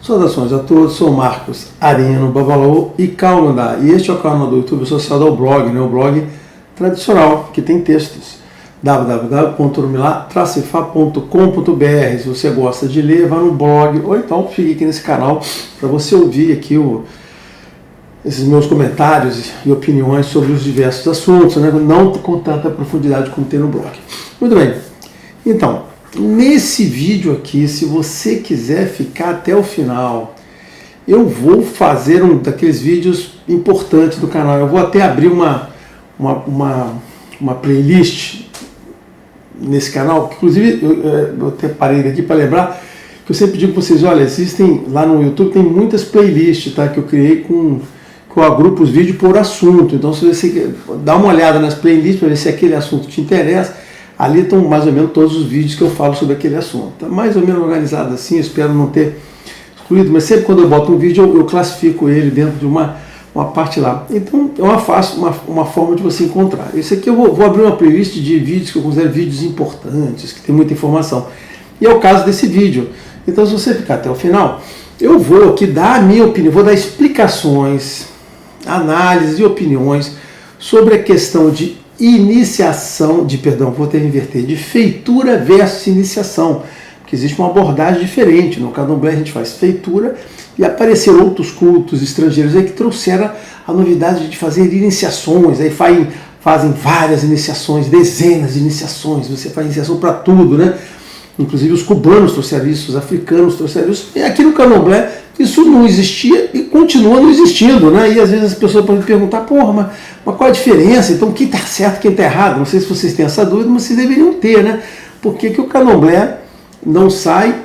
Saudações a todos, sou Marcos Arino Babalaô e Calmandá. E este é o canal do YouTube associado ao blog, o blog tradicional, que tem textos. www.urumilá-fa.com.br. Se você gosta de ler, vá no blog, ou então fique aqui nesse canal para você ouvir aqui esses meus comentários e opiniões sobre os diversos assuntos, não com tanta profundidade como tem no blog. Muito bem, então, nesse vídeo aqui, se você quiser ficar até o final, eu vou fazer um daqueles vídeos importantes do canal. Eu vou até abrir uma playlist nesse canal, que inclusive eu até parei aqui para lembrar que eu sempre digo para vocês, olha, existem lá no YouTube, tem muitas playlists, tá, que eu criei que eu agrupo os vídeos por assunto. Então se você dá uma olhada nas playlists para ver se aquele assunto te interessa, ali estão mais ou menos todos os vídeos que eu falo sobre aquele assunto. Está mais ou menos organizado assim, eu espero não ter excluído, mas sempre quando eu boto um vídeo eu classifico ele dentro de uma parte lá. Então é uma forma de você encontrar. Esse aqui eu vou abrir uma playlist de vídeos que eu considero vídeos importantes, que tem muita informação. E é o caso desse vídeo. Então se você ficar até o final, eu vou aqui dar a minha opinião, vou dar explicações, análises e opiniões sobre a questão de de feitura versus iniciação, porque existe uma abordagem diferente. No candomblé a gente faz feitura e apareceram outros cultos estrangeiros aí que trouxeram a novidade de fazer iniciações, aí fazem várias iniciações, dezenas de iniciações, você faz iniciação para tudo, Inclusive os cubanos trouxeram isso, os africanos trouxeram isso, e aqui no candomblé isso não existia e continua não existindo, E às vezes as pessoas podem perguntar, porra, mas qual a diferença? Então quem está certo, quem está errado? Não sei se vocês têm essa dúvida, mas vocês deveriam ter, Por que o candomblé não sai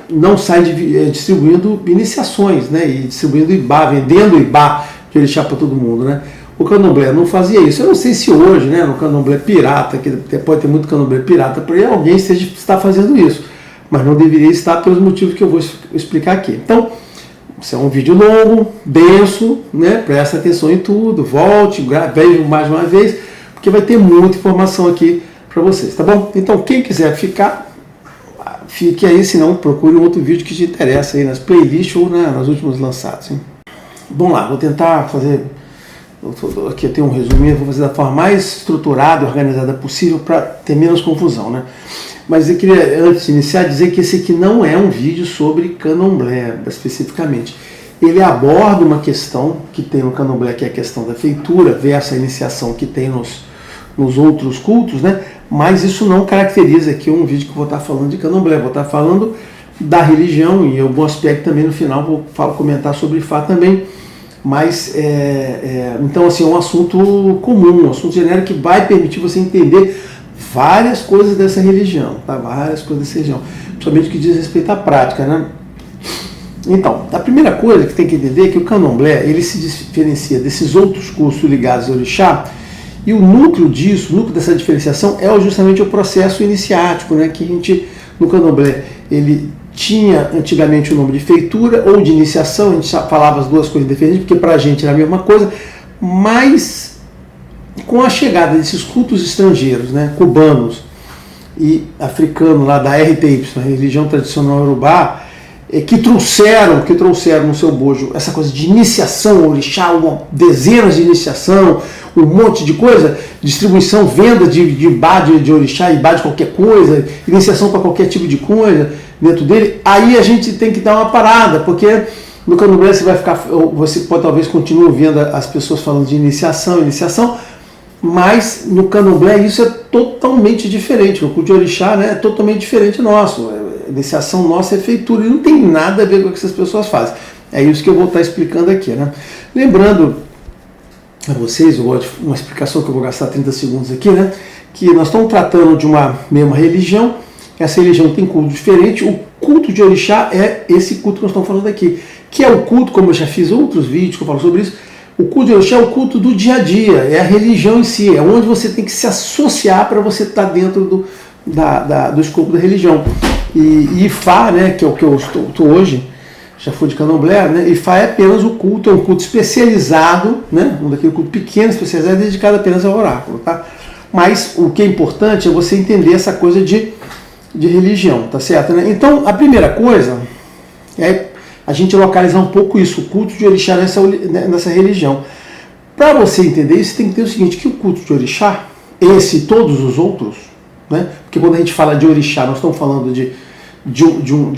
distribuindo iniciações, e distribuindo ibá, vendendo ibá de orixá para todo mundo, O candomblé não fazia isso. Eu não sei se hoje, no candomblé pirata, que pode ter muito candomblé pirata, por aí alguém está fazendo isso, mas não deveria estar pelos motivos que eu vou explicar aqui. Então, isso é um vídeo longo, denso, presta atenção em tudo, volte, veja mais uma vez, porque vai ter muita informação aqui para vocês, tá bom? Então, quem quiser ficar, fique aí, senão procure um outro vídeo que te interessa aí nas playlists ou nas últimas lançadas. Hein? Vamos lá, vou tentar fazer, aqui eu tenho um resuminho, vou fazer da forma mais estruturada e organizada possível para ter menos confusão, Mas eu queria, antes de iniciar, dizer que esse aqui não é um vídeo sobre candomblé, especificamente. Ele aborda uma questão que tem no candomblé, que é a questão da feitura versus a iniciação que tem nos outros cultos, Mas isso não caracteriza aqui um vídeo que eu vou estar falando de candomblé, vou estar falando da religião e em algum aspecto também no final vou comentar sobre Ifá também. Mas, então assim, é um assunto comum, um assunto genérico que vai permitir você entender várias coisas dessa religião, várias coisas dessa religião, principalmente o que diz respeito à prática, Então, a primeira coisa que tem que entender é que o candomblé, ele se diferencia desses outros cultos ligados ao orixá, e o núcleo dessa diferenciação é justamente o processo iniciático, que a gente, no candomblé, ele tinha antigamente o nome de feitura ou de iniciação, a gente falava as duas coisas diferentes, porque para a gente era a mesma coisa, mas com a chegada desses cultos estrangeiros, cubanos e africanos lá da RTY, a religião tradicional urubá, que trouxeram no seu bojo essa coisa de iniciação ao orixá, dezenas de iniciação, um monte de coisa, distribuição, venda de ibá de orixá, ibá de qualquer coisa, iniciação para qualquer tipo de coisa dentro dele. Aí a gente tem que dar uma parada, porque no candomblé você pode talvez continue ouvindo as pessoas falando de iniciação, mas no candomblé isso é totalmente diferente. No culto de orixá, é totalmente diferente nosso. A iniciação nossa é feitura e não tem nada a ver com o que essas pessoas fazem. É isso que eu vou estar explicando aqui. Lembrando a vocês, uma explicação que eu vou gastar 30 segundos aqui, que nós estamos tratando de uma mesma religião. Essa religião tem culto diferente. O culto de orixá é esse culto que nós estamos falando aqui, que é o culto, como eu já fiz outros vídeos que eu falo sobre isso. O culto de orixá é o culto do dia a dia, é a religião em si, é onde você tem que se associar para você estar dentro do escopo da religião. E Ifá, que é o que eu estou hoje, já fui de candomblé, Ifá é apenas o culto, é um culto especializado, um daquele culto pequeno, especializado, dedicado apenas ao oráculo, Mas o que é importante é você entender essa coisa de religião, tá certo? Então, a primeira coisa é a gente localizar um pouco isso, o culto de orixá nessa religião. Para você entender isso, você tem que ter o seguinte, que o culto de orixá, esse e todos os outros, né? Porque quando a gente fala de orixá, nós estamos falando de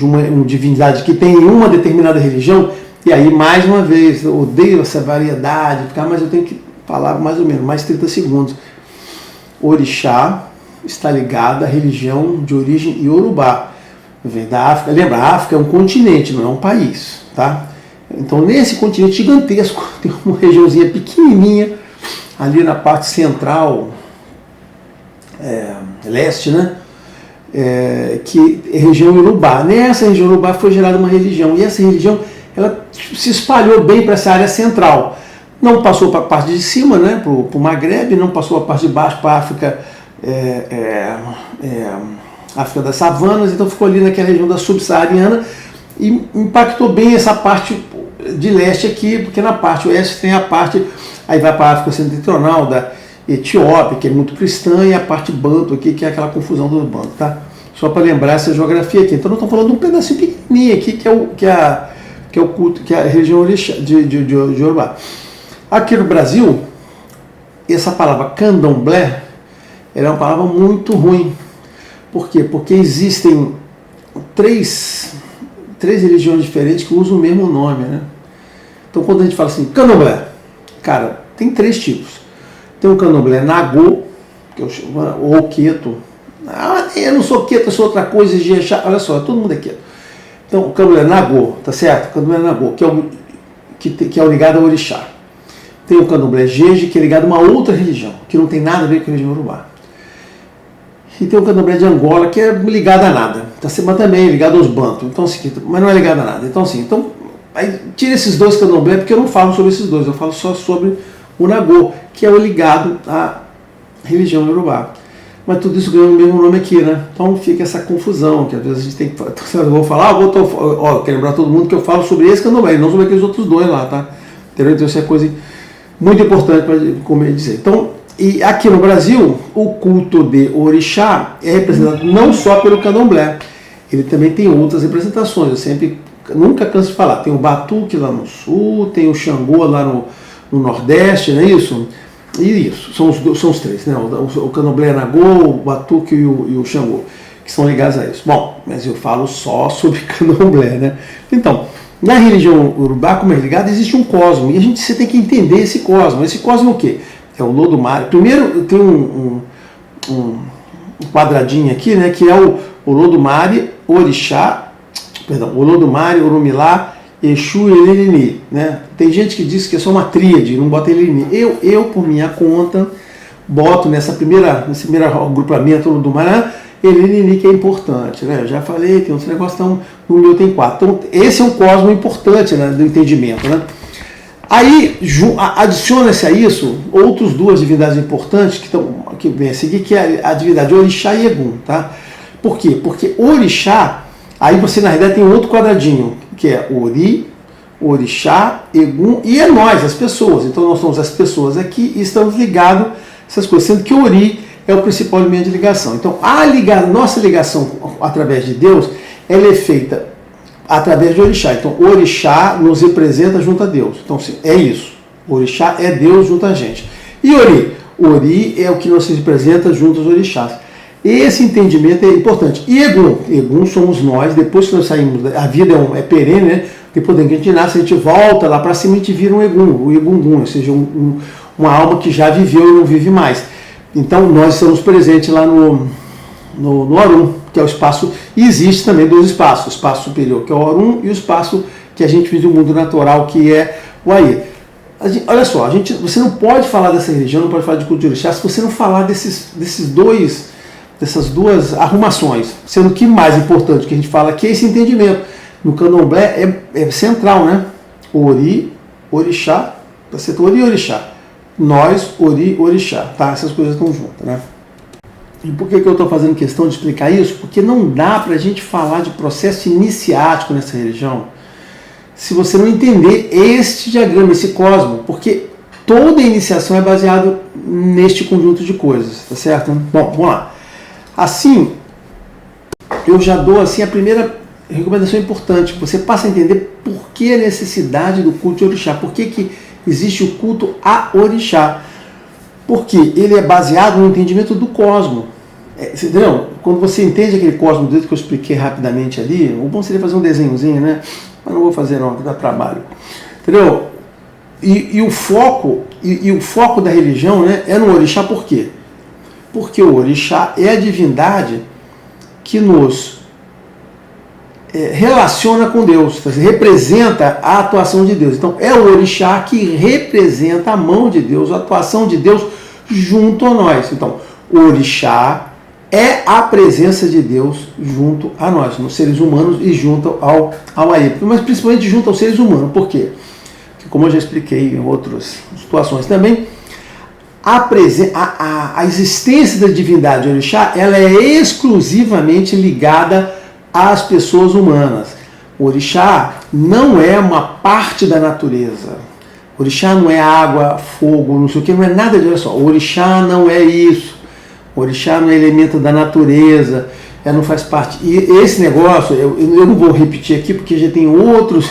uma divindade que tem uma determinada religião, e aí, mais uma vez, eu odeio essa variedade, mas eu tenho que falar mais ou menos, mais 30 segundos. Orixá está ligado à religião de origem iorubá. Vem da África. Lembra, a África é um continente, não é um país, tá? Então, nesse continente gigantesco, tem uma regiãozinha pequenininha, ali na parte central, leste, né? Que é região iorubá. Nessa região iorubá foi gerada uma religião, e essa religião ela se espalhou bem para essa área central. Não passou para a parte de cima, né, para o Maghreb, não passou a parte de baixo para a África, África das Savanas, então ficou ali naquela região da subsaariana e impactou bem essa parte de leste aqui, porque na parte oeste tem a parte, aí vai para a África Setentrional, da Etiópia, que é muito cristã, e a parte banto aqui, que é aquela confusão do banto, tá? Só para lembrar essa geografia aqui. Então nós estamos falando de um pedacinho pequenininho aqui, que é o culto, que é a região de Yorubá. Aqui no Brasil, essa palavra candomblé, ela é uma palavra muito ruim. Por quê? Porque existem três religiões diferentes que usam o mesmo nome, né? Então quando a gente fala assim, candomblé, cara, tem 3 tipos. Tem o candomblé nagô, que eu chamo, ou queto. Ah, eu não sou queto, eu sou outra coisa, olha só, todo mundo é queto. Então o candomblé nagô, tá certo? O candomblé nagô, que é ligado ao orixá. Tem o candomblé jeje, que é ligado a uma outra religião, que não tem nada a ver com a religião urubá. E tem o candomblé de Angola, que é ligado a nada, mas também é ligado aos bantos, então, assim, mas não é ligado a nada. Então, assim, aí, tira esses 2 candomblé, porque eu não falo sobre esses 2, eu falo só sobre o nagô, que é o ligado à religião urubá. Mas tudo isso ganha o mesmo nome aqui, né? Então fica essa confusão, que às vezes a gente tem que... Eu vou falar, quero lembrar todo mundo que eu falo sobre esse candomblé, não sobre aqueles outros 2 lá, tá? Então isso é coisa muito importante para dizer. Então, e aqui no Brasil, o culto de orixá é representado não só pelo candomblé, ele também tem outras representações. Eu nunca canso de falar. Tem o batuque lá no sul, tem o xangô lá no nordeste, não é isso? E isso, são os 3, né? O candomblé nagô, o batuque e o xangô, que são ligados a isso. Bom, mas eu falo só sobre candomblé, né? Então, na religião urubá, como é ligado, existe um cosmo, e você tem que entender esse cosmo. Esse cosmo é o quê? É o Lodumare. Primeiro tem um quadradinho aqui, né, que é o Lodumare, Orixá, o Lodumare, Orumilá, Exu e Eleni, né? Tem gente que diz que é só uma tríade, não bota Eleni. Eu, por minha conta, boto nesse primeiro agrupamento Lodumare, Eleni, que é importante, né? Eu já falei, tem outros negócios, então no meu tem 4. Então esse é um cosmo importante, né, do entendimento, né? Aí adiciona-se a isso outras 2 divindades importantes que vem a seguir, que é a divindade Orixá e Egum, tá? Por quê? Porque Orixá, aí você na realidade tem outro quadradinho, que é Ori, Orixá, Egum e é nós, as pessoas. Então nós somos as pessoas aqui e estamos ligados a essas coisas, sendo que Ori é o principal elemento de ligação. Então nossa ligação através de Deus, ela é feita através de orixá. Então, orixá nos representa junto a Deus. Então, é isso. Orixá é Deus junto a gente. E Ori? Ori é o que nos representa junto aos orixás. Esse entendimento é importante. E Egum? Egum somos nós. Depois que nós saímos, a vida é perene, né? Depois que a gente nasce, a gente volta lá para cima e a gente vira um Egum, o Egungun, ou seja, uma alma que já viveu e não vive mais. Então, nós estamos presentes lá no Orum, que é o espaço, e existe também 2 espaços, o espaço superior, que é o Orum, e o espaço que a gente vive no mundo natural, que é o Aie. Olha só, você não pode falar dessa religião, não pode falar de culto de orixá, se você não falar dessas 2 arrumações, sendo que mais importante que a gente fala aqui é esse entendimento. No candomblé é central, né? Ori, orixá, Ori e orixá. Nós, Ori, orixá, tá? Essas coisas estão juntas, né? E por que eu estou fazendo questão de explicar isso? Porque não dá para a gente falar de processo iniciático nessa religião se você não entender este diagrama, esse cosmo, porque toda iniciação é baseada neste conjunto de coisas, tá certo? Bom, vamos lá. Assim, eu já dou assim a primeira recomendação importante, você passa a entender por que a necessidade do culto de orixá, por que existe o culto a orixá. Porque ele é baseado no entendimento do cosmo. Entendeu? Quando você entende aquele cosmo do jeito que eu expliquei rapidamente ali, o bom seria fazer um desenhozinho, né? Mas não vou fazer não, que dá trabalho. Entendeu? E o foco da religião, né, é no orixá. Por quê? Porque o orixá é a divindade que nos relaciona com Deus, representa a atuação de Deus. Então é o orixá que representa a mão de Deus, a atuação de Deus junto a nós. Então o orixá é a presença de Deus junto a nós, nos seres humanos e junto ao Aê, mas principalmente junto aos seres humanos. Por quê? Porque, como eu já expliquei em outras situações também, a existência da divindade orixá, ela é exclusivamente ligada às pessoas humanas. O orixá não é uma parte da natureza. O orixá não é água, fogo, não sei o que, não é nada disso. Olha só, o orixá não é isso. O orixá não é elemento da natureza, ela não faz parte. E esse negócio, eu não vou repetir aqui porque já tem outros,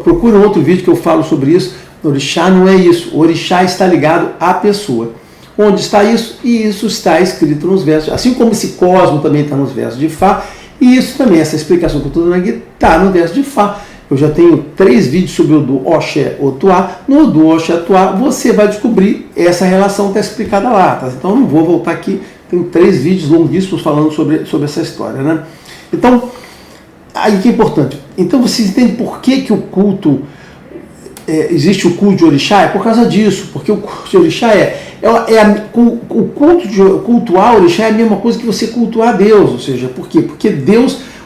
procura um outro vídeo que eu falo sobre isso. O orixá não é isso, o orixá está ligado à pessoa. Onde está isso? E isso está escrito nos versos, assim como esse cosmo também está nos versos de Fá, e isso também, essa explicação que eu estou dando aqui, está no verso de Fá. Eu já tenho 3 vídeos sobre o do Oxé Otuá. No do Oxé Otuá você vai descobrir essa relação que está explicada lá. Tá? Então não vou voltar aqui, tem 3 vídeos longuíssimos falando sobre essa história. Né? Então, aí que é importante. Então você entende por que o culto, existe o culto de orixá? É por causa disso, porque o culto de orixá o culto de cultuar orixá é a mesma coisa que você cultuar Deus. Ou seja, por quê? Porque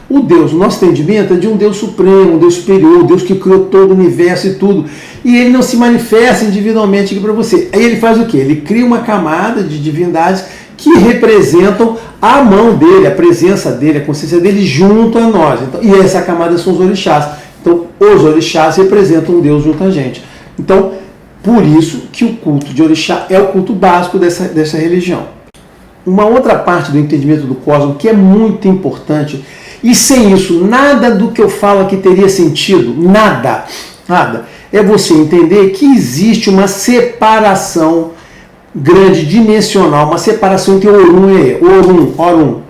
o nosso entendimento é de um Deus supremo, um Deus superior, um Deus que criou todo o universo e tudo. E ele não se manifesta individualmente aqui para você. Aí ele faz o quê? Ele cria uma camada de divindades que representam a mão dele, a presença dele, a consciência dele junto a nós. Então, e essa camada são os orixás. Então, os orixás representam um Deus junto a gente. Então, por isso que o culto de orixá é o culto básico dessa religião. Uma outra parte do entendimento do cosmos que é muito importante, e sem isso, nada do que eu falo aqui teria sentido, nada, é você entender que existe uma separação grande, dimensional, uma separação entre Orum e Aê. Orum,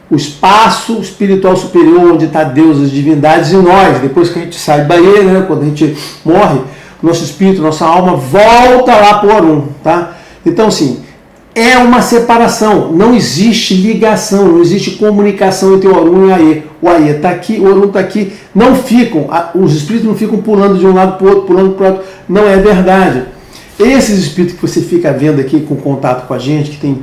o espaço espiritual superior, onde está Deus, as divindades, e nós, depois que a gente sai da Aê, né, quando a gente morre, nosso espírito, nossa alma volta lá para o Orum. Tá? Então, assim, é uma separação, não existe ligação, não existe comunicação entre o Orum e o Aê. O Aê está aqui, o Orum está aqui, não ficam, os espíritos não ficam pulando de um lado para o outro, pulando para o outro, não é verdade. Esses espíritos que você fica vendo aqui com contato com a gente, que tem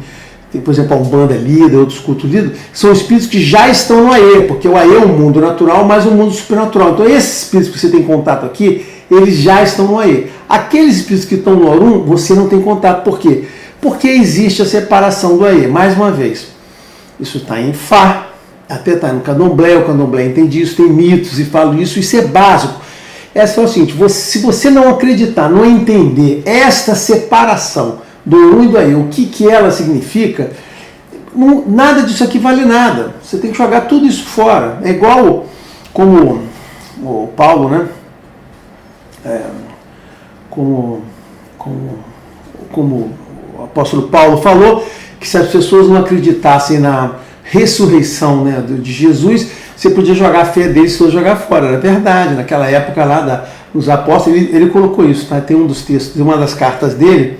por exemplo, a Umbanda lida, outros cultos lidos, são espíritos que já estão no Aê, porque o Aê é um mundo natural, mas um mundo supernatural. Então esses espíritos que você tem contato aqui, eles já estão no Aê. Aqueles espíritos que estão no Orum, você não tem contato. Por quê? Porque existe a separação do Aê. Mais uma vez, isso está em Fá, até está no Candomblé, o Candomblé entende isso, tem mitos e falo isso é básico. É só o seguinte, se você não acreditar, não entender esta separação do Orum e do Aê, o que ela significa, nada disso aqui vale nada. Você tem que jogar tudo isso fora. É igual como o Paulo, né? Como o apóstolo Paulo falou, que se as pessoas não acreditassem na ressurreição, né, de Jesus, você podia jogar a fé deles, todos jogar fora. Era verdade, naquela época lá dos apóstolos, ele colocou isso. Tá? Tem um dos textos, uma das cartas dele,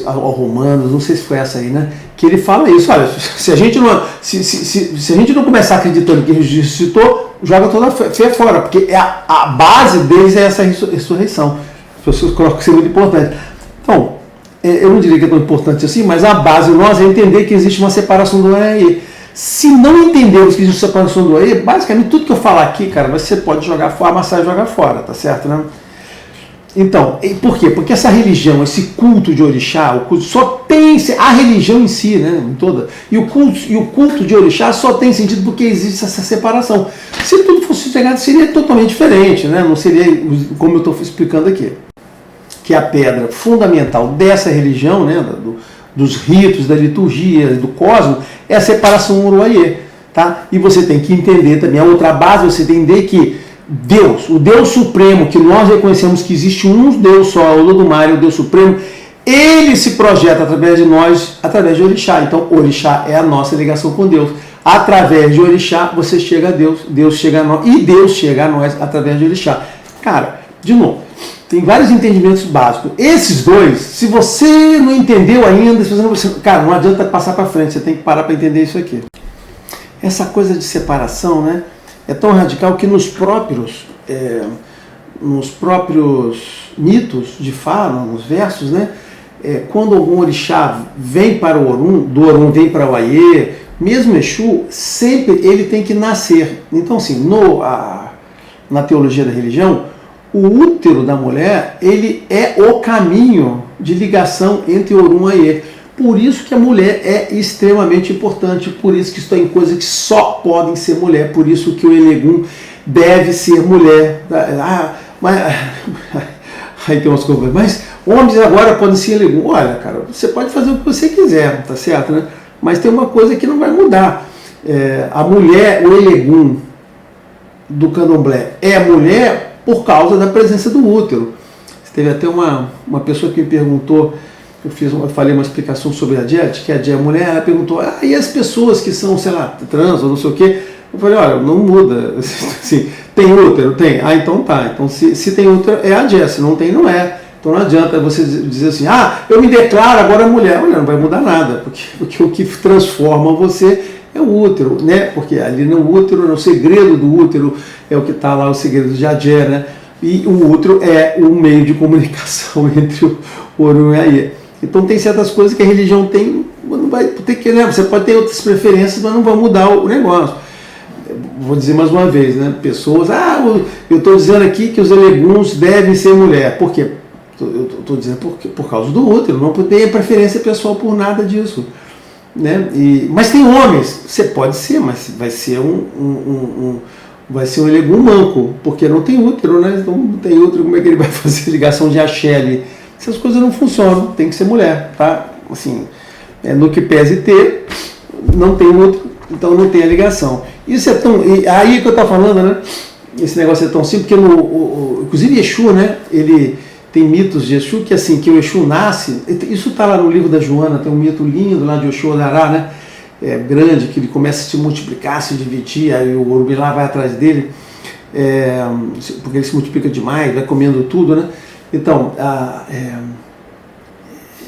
ao Romanos, não sei se foi essa aí, né? Que ele fala isso, olha, se a gente não começar acreditando que Jesus ressuscitou, joga toda a fé fora, porque a base deles é essa ressurreição. As pessoas colocam que isso é muito importante. Então, eu não diria que é tão importante assim, mas a base nossa é entender que existe uma separação do Aê. Se não entendermos que existe uma separação do Aê, basicamente tudo que eu falar aqui, cara, você pode jogar fora, amassar e jogar fora, tá certo, né? Então, por quê? Porque essa religião, esse culto de orixá, o culto só tem a religião em si, né, em toda, e o culto de orixá só tem sentido porque existe essa separação. Se tudo fosse chegado, seria totalmente diferente, né? Não seria como eu estou explicando aqui. Que a pedra fundamental dessa religião, né, dos ritos, da liturgia, do cosmos, é a separação Orum-Aê. tá? E você tem que entender também, a outra base, você tem que entender que Deus, o Deus Supremo, que nós reconhecemos que existe um Deus só, o Olodumare, o Deus Supremo, ele se projeta através de nós, através de Orixá. Então, Orixá é a nossa ligação com Deus. Através de Orixá, você chega a Deus, Deus chega a nós, e Deus chega a nós através de Orixá. Cara, de novo, tem vários entendimentos básicos. Esses dois, se você não entendeu ainda, se você não, cara, não adianta passar para frente, você tem que parar para entender isso aqui. Essa coisa de separação, né, é tão radical que nos próprios mitos de Fala, nos versos, né, quando algum orixá vem para o Orum, do Orum vem para o Aie, mesmo Exu, sempre ele tem que nascer. Então, assim, na teologia da religião, o útero da mulher, ele é o caminho de ligação entre Orum e Aie. Por isso que a mulher é extremamente importante, por isso que tem coisas que só podem ser mulher, por isso que o Elegum deve ser mulher. Aí tem umas coisas, mas homens agora podem ser Elegum. Olha, cara, você pode fazer o que você quiser, tá certo, né? Mas tem uma coisa que não vai mudar. A mulher, o Elegum do candomblé é mulher por causa da presença do útero. Teve até uma pessoa que me perguntou, eu falei uma explicação sobre a Jet, que a mulher, ela perguntou, e as pessoas que são, sei lá, trans ou não sei o quê? Eu falei, olha, não muda. Assim, tem útero? Tem. Então tá. Então se tem útero, é a Jet, se não tem, não é. Então não adianta você dizer assim, eu me declaro agora mulher. Olha, não vai mudar nada, porque o que transforma você é o útero, né? Porque ali no útero, no segredo do útero, é o que está lá, o segredo de Adjé, né? E o útero é o meio de comunicação entre o Orum e a Aie. Então tem certas coisas que a religião tem, não vai ter que, né? Você pode ter outras preferências, mas não vai mudar o negócio. Vou dizer mais uma vez, né? Pessoas, eu estou dizendo aqui que os Eleguns devem ser mulher. Por quê? Eu estou dizendo por causa do útero, não tem preferência pessoal por nada disso. Né? Mas tem homens, você pode ser, mas vai ser vai ser um Elegum manco, porque não tem útero, né? Então não tem útero, como é que ele vai fazer ligação de axé ali? Essas coisas não funcionam, tem que ser mulher, tá? Assim, no que pese ter, não tem útero, então não tem a ligação. Isso é tão... aí que eu estou falando, né? Esse negócio é tão simples, porque inclusive Exu, né? Ele tem mitos de Exu que assim, que o Exu nasce, isso está lá no livro da Joana, tem um mito lindo lá de Exu Odará, né? Grande, que ele começa a se multiplicar, se dividir, aí o Urubilá vai atrás dele, porque ele se multiplica demais, vai comendo tudo, né? Então,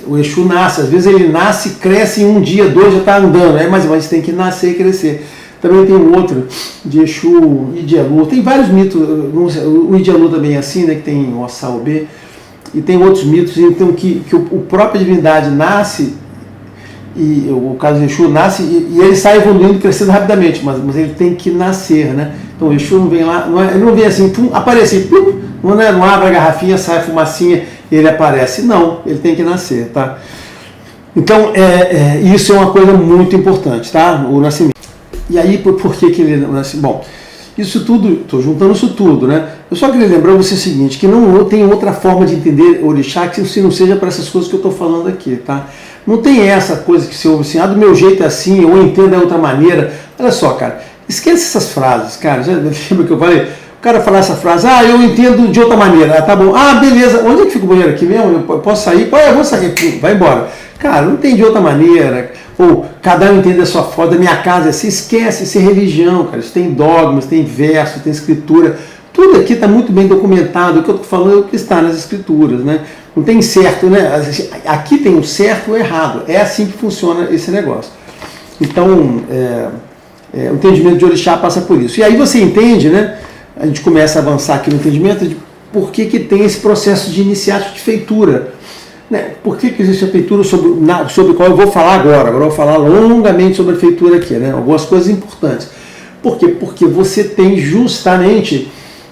o Exu nasce, às vezes ele nasce, cresce em um dia, dois, já está andando, mas tem que nascer e crescer. Também tem um outro de Exu Idialu, tem vários mitos, o Idialu também é assim, né, que tem o Ossaobê, e tem outros mitos, então que o própria divindade nasce, e o caso de Exu nasce, e ele sai evoluindo, crescendo rapidamente, mas ele tem que nascer, né? Então o Exu não vem lá, ele não vem assim, aparece, não abre a garrafinha, sai a fumacinha e ele aparece. Não, ele tem que nascer, tá? Então isso é uma coisa muito importante, tá? O nascimento. E aí, por que ele nasce? Bom, isso tudo, estou juntando isso tudo, né? Eu só queria lembrar você o seguinte, que não tem outra forma de entender orixá que se não seja para essas coisas que eu estou falando aqui, tá? Não tem essa coisa que você ouve assim, do meu jeito é assim, eu entendo de outra maneira. Olha só, cara, esquece essas frases, cara. Já lembra que eu falei? O cara falar essa frase, eu entendo de outra maneira. Tá bom, beleza, onde é que fica o banheiro aqui mesmo? Eu posso sair? Eu vou sair, vai embora. Cara, não tem de outra maneira. Ou cada um entende a sua forma, da minha casa é assim, esquece, isso é religião, cara. Isso tem dogmas, tem verso, tem escritura. Tudo aqui está muito bem documentado. O que eu estou falando é o que está nas escrituras, né? Não tem certo, né? Aqui tem o certo e o errado. É assim que funciona esse negócio. Então, o entendimento de orixá passa por isso. E aí você entende, né? A gente começa a avançar aqui no entendimento de por que tem esse processo de iniciático de feitura. Né? Por que existe a feitura sobre qual eu vou falar agora? Agora eu vou falar longamente sobre a feitura aqui, né? Algumas coisas importantes. Por quê? Porque você tem justamente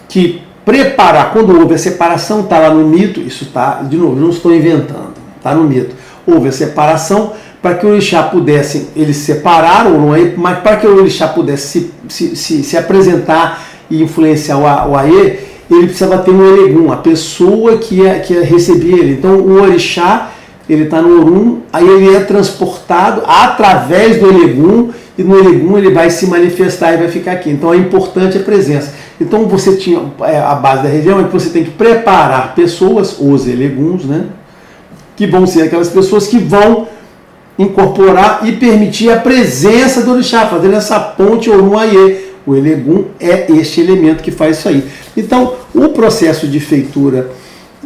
que preparar, quando houve a separação, está lá no mito, isso está, de novo, não estou inventando, está no mito. Houve a separação para que o orixá pudesse, eles se separaram, mas para que o orixá pudesse se apresentar e influenciar o Aie, ele precisava ter um Elegum, a pessoa que recebia ele. Então o orixá, ele está no Orum, aí ele é transportado através do Elegum, e no Elegum ele vai se manifestar e vai ficar aqui. Então é importante a presença. Então você tinha a base da religião é que você tem que preparar pessoas, os Eleguns, né, que vão ser aquelas pessoas que vão incorporar e permitir a presença do orixá, fazendo essa ponte Orun-Aie. O Elegum é este elemento que faz isso aí. Então, o processo de feitura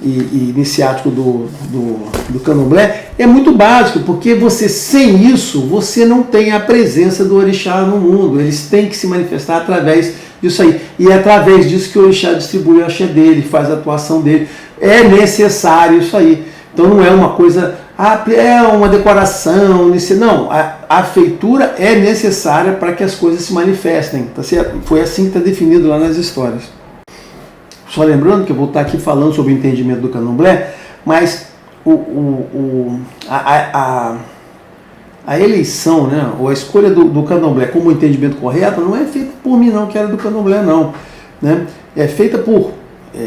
e iniciático do candomblé é muito básico, porque você, sem isso, você não tem a presença do orixá no mundo. Eles têm que se manifestar através disso aí. E é através disso que o orixá distribui o axé dele, faz a atuação dele. É necessário isso aí. Então não é uma coisa, é uma decoração, não. A feitura é necessária para que as coisas se manifestem. Tá certo? Foi assim que está definido lá nas histórias. Só lembrando que eu vou estar aqui falando sobre o entendimento do candomblé, mas a eleição, né, ou a escolha do candomblé como entendimento correto não é feita por mim não, que era do candomblé não. Né? É feita por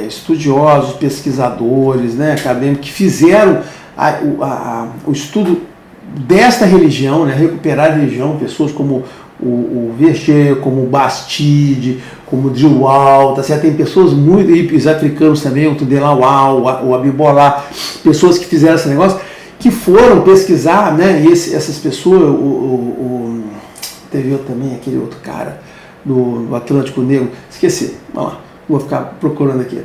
estudiosos, pesquisadores, né, acadêmicos que fizeram o estudo desta religião, né, recuperar a religião, pessoas como o Verger, como o Bastide, como o Dilwal, tá certo? Tem pessoas muito, e os africanos também, o Tudelawal, o Abibolá, pessoas que fizeram esse negócio, que foram pesquisar, né, e essas pessoas, teve também aquele outro cara do Atlântico Negro, esqueci, vamos lá. Vou ficar procurando aqui.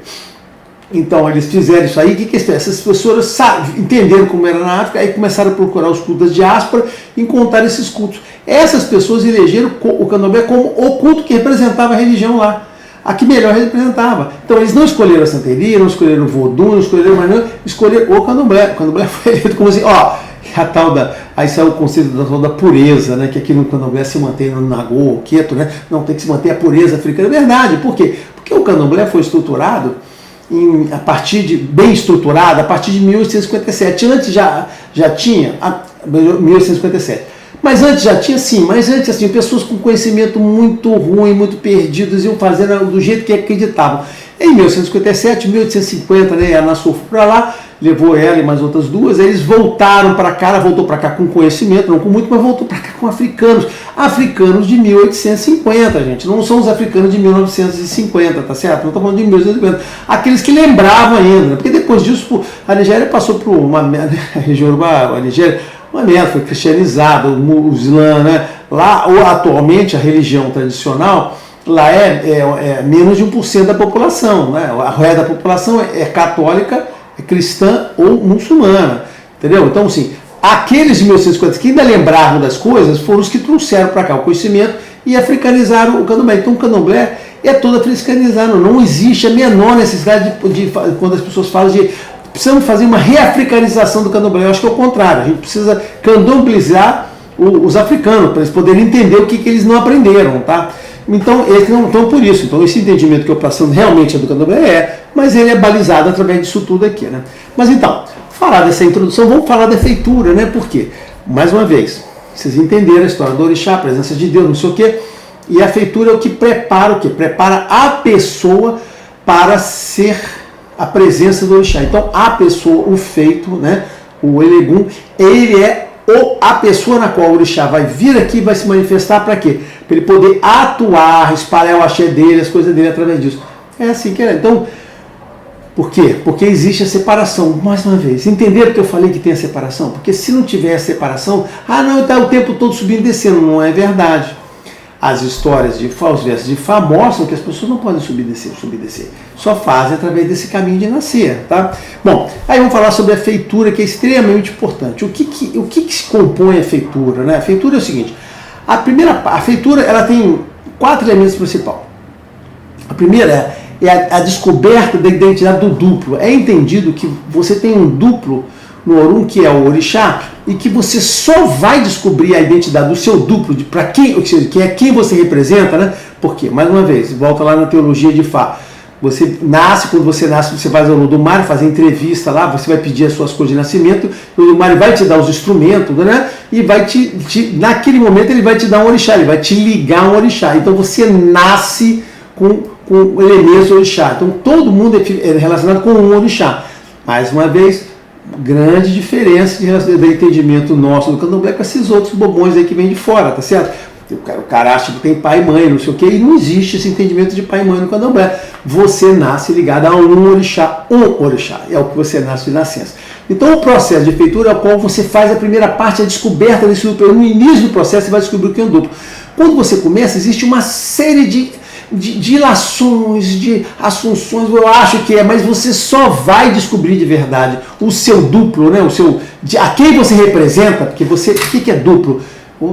Então, eles fizeram isso aí. O que essas pessoas entenderam como era na África, aí começaram a procurar os cultos da diáspora e encontrar esses cultos. Essas pessoas elegeram o candomblé como o culto que representava a religião lá. A que melhor representava. Então, eles não escolheram a santeria, não escolheram o vodou, não escolheram mais não, escolheram o candomblé. O candomblé foi eleito como assim, a tal da, aí saiu o conceito da pureza, né, que aqui no candomblé se mantém no Nagô, o Queto, né, não, tem que se manter a pureza africana. É verdade, por quê? Porque o candomblé foi estruturado, bem estruturado, a partir de 1857. Antes já tinha, 1857. Mas antes já tinha sim, mas antes assim, pessoas com conhecimento muito ruim, muito perdidos, iam fazendo do jeito que acreditavam. Em 1857, 1850, né, a Nassau foi para lá, levou ela e mais outras duas, aí eles voltaram para cá, ela voltou para cá com conhecimento, não com muito, mas voltou para cá com africanos. Africanos de 1850, gente, não são os africanos de 1950, tá certo? Não estamos falando de 1850. Aqueles que lembravam ainda, né? Porque depois disso a Nigéria passou por uma região urbana, a Nigéria, uma merda, foi cristianizada, o Islã, né? Lá, atualmente, a religião tradicional, lá é menos de 1% da população, né? A resto da população é católica, é cristã ou muçulmana, entendeu? Então, assim, aqueles de 1950 que ainda lembravam das coisas foram os que trouxeram para cá o conhecimento e africanizaram o candomblé. Então, o candomblé é todo africanizado, não existe a menor necessidade de quando as pessoas falam de precisamos fazer uma reafricanização do candomblé. Eu acho que é o contrário, a gente precisa candomblizar os africanos, para eles poderem entender o que eles não aprenderam, tá? Então, eles não estão por isso. Então, esse entendimento que eu passando realmente é do candomblé mas ele é balizado através disso tudo aqui, né? Mas então, falar dessa introdução, vamos falar da feitura, né? Por quê? Mais uma vez, vocês entenderam a história do orixá, a presença de Deus, não sei o quê, e a feitura é o que prepara o quê? Prepara a pessoa para ser a presença do orixá. Então, a pessoa, o feito, né? O Elegum, ele é a pessoa na qual o orixá vai vir aqui e vai se manifestar para quê? Para ele poder atuar, espalhar o axé dele, as coisas dele através disso. É assim que é. Então, por quê? Porque existe a separação. Mais uma vez, entenderam que eu falei que tem a separação? Porque se não tiver a separação, não, está o tempo todo subindo e descendo. Não é verdade. As histórias de os versos de Fá mostram que as pessoas não podem subir e descer. Só fazem através desse caminho de nascer, tá? Bom, aí vamos falar sobre a feitura, que é extremamente importante. O que se compõe a feitura, né? A feitura é o seguinte, a feitura ela tem 4 elementos principais. A primeira é a descoberta da identidade do duplo. É entendido que você tem um duplo no Orun, que é o orixá, e que você só vai descobrir a identidade do seu duplo, para quem você representa, né? Porque, mais uma vez, volta lá na teologia de Fá. Quando você nasce, você faz o Olodumare, faz a entrevista lá, você vai pedir as suas coisas de nascimento, o Olodumare vai te dar os instrumentos, né? E vai naquele momento ele vai te dar um orixá, ele vai te ligar um orixá. Então você nasce com elementos do orixá. Então todo mundo é relacionado com um orixá. Mais uma vez, grande diferença de entendimento nosso do candomblé com esses outros bobões aí que vêm de fora, tá certo? O cara acha que tem pai e mãe, não sei o quê, e não existe esse entendimento de pai e mãe no candomblé. Você nasce ligado a um orixá, é o que você nasce de nascença. Então o processo de feitura é o qual você faz a primeira parte, a descoberta desse duplo. No início do processo você vai descobrir o que é um duplo. Quando você começa, existe uma série de ilações, de assunções, eu acho que é, mas você só vai descobrir de verdade o seu duplo, né? A quem você representa, porque você, o que é duplo?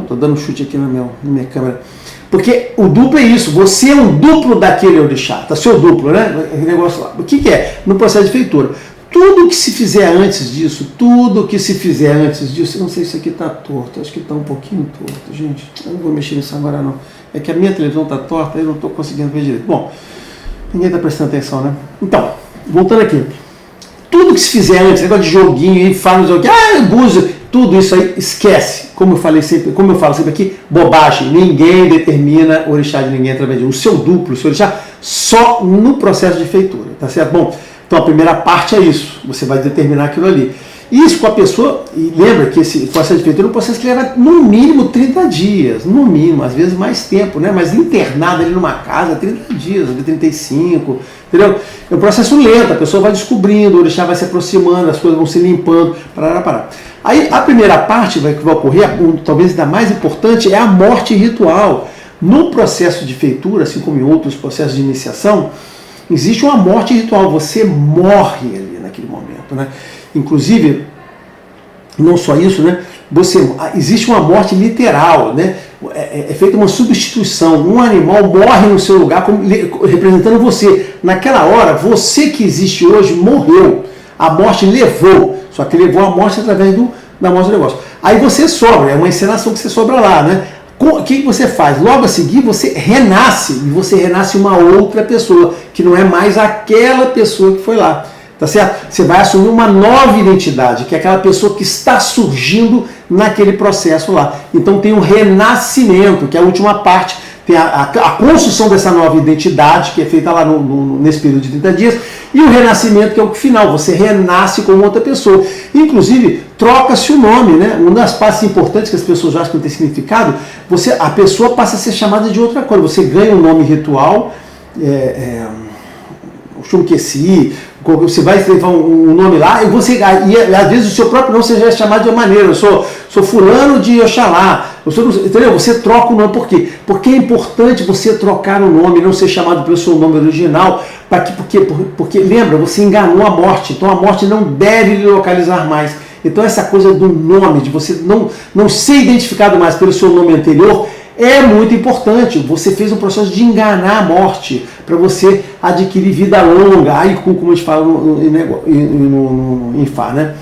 Estou dando um chute aqui na minha câmera. Porque o duplo é isso, você é um duplo daquele orixá, tá? Seu duplo, né? Negócio lá. O que é? No processo de feitura. Tudo que se fizer antes disso, eu não sei se isso aqui está torto, acho que está um pouquinho torto, gente. Eu não vou mexer nisso agora não. É que a minha televisão está torta, eu não estou conseguindo ver direito. Bom, ninguém está prestando atenção, né? Então, voltando aqui. Tudo que se fizer antes, negócio de joguinho, fala no joguinho, abuso, tudo isso aí, esquece. Como eu falo sempre aqui, bobagem. Ninguém determina o orixá de ninguém através de o seu duplo, o seu orixá, só no processo de feitura, tá certo? Bom, então a primeira parte é isso, você vai determinar aquilo ali. Isso com a pessoa, e lembra que esse processo de feitura é um processo que leva no mínimo 30 dias, no mínimo, às vezes mais tempo, né? Mas internado ali numa casa, 30 dias, 35, entendeu? É um processo lento, a pessoa vai descobrindo, o orixá vai se aproximando, as coisas vão se limpando, parará. Aí a primeira parte que vai ocorrer, talvez da mais importante, é a morte ritual. No processo de feitura, assim como em outros processos de iniciação, existe uma morte ritual, você morre ali naquele momento, né? Inclusive, não só isso, né? Existe uma morte literal, né? É feita uma substituição, um animal morre no seu lugar representando você. Naquela hora, você que existe hoje morreu, a morte levou, só que levou a morte através da morte do negócio. Aí você sobra, é uma encenação que você sobra lá, né? O que você faz? Logo a seguir você renasce, e você renasce uma outra pessoa, que não é mais aquela pessoa que foi lá. Tá certo? Você vai assumir uma nova identidade, que é aquela pessoa que está surgindo naquele processo lá. Então tem o renascimento, que é a última parte, tem a construção dessa nova identidade, que é feita lá nesse período de 30 dias, e o renascimento, que é o final, você renasce como outra pessoa. Inclusive, troca-se o nome, né? Uma das partes importantes que as pessoas acham que não tem significado, a pessoa passa a ser chamada de outra coisa. Você ganha um nome ritual, o Xunqueci, você vai levar um nome lá e às vezes o seu próprio nome você já é chamado de uma maneira. Eu sou fulano de Oxalá. Entendeu? Você troca o nome. Por quê? Porque é importante você trocar o nome, não ser chamado pelo seu nome original. Porque lembra, você enganou a morte. Então a morte não deve lhe localizar mais. Então essa coisa do nome, de você não ser identificado mais pelo seu nome anterior, é muito importante. Você fez um processo de enganar a morte para você adquirir vida longa, aiku, como a gente fala no Ifá, né?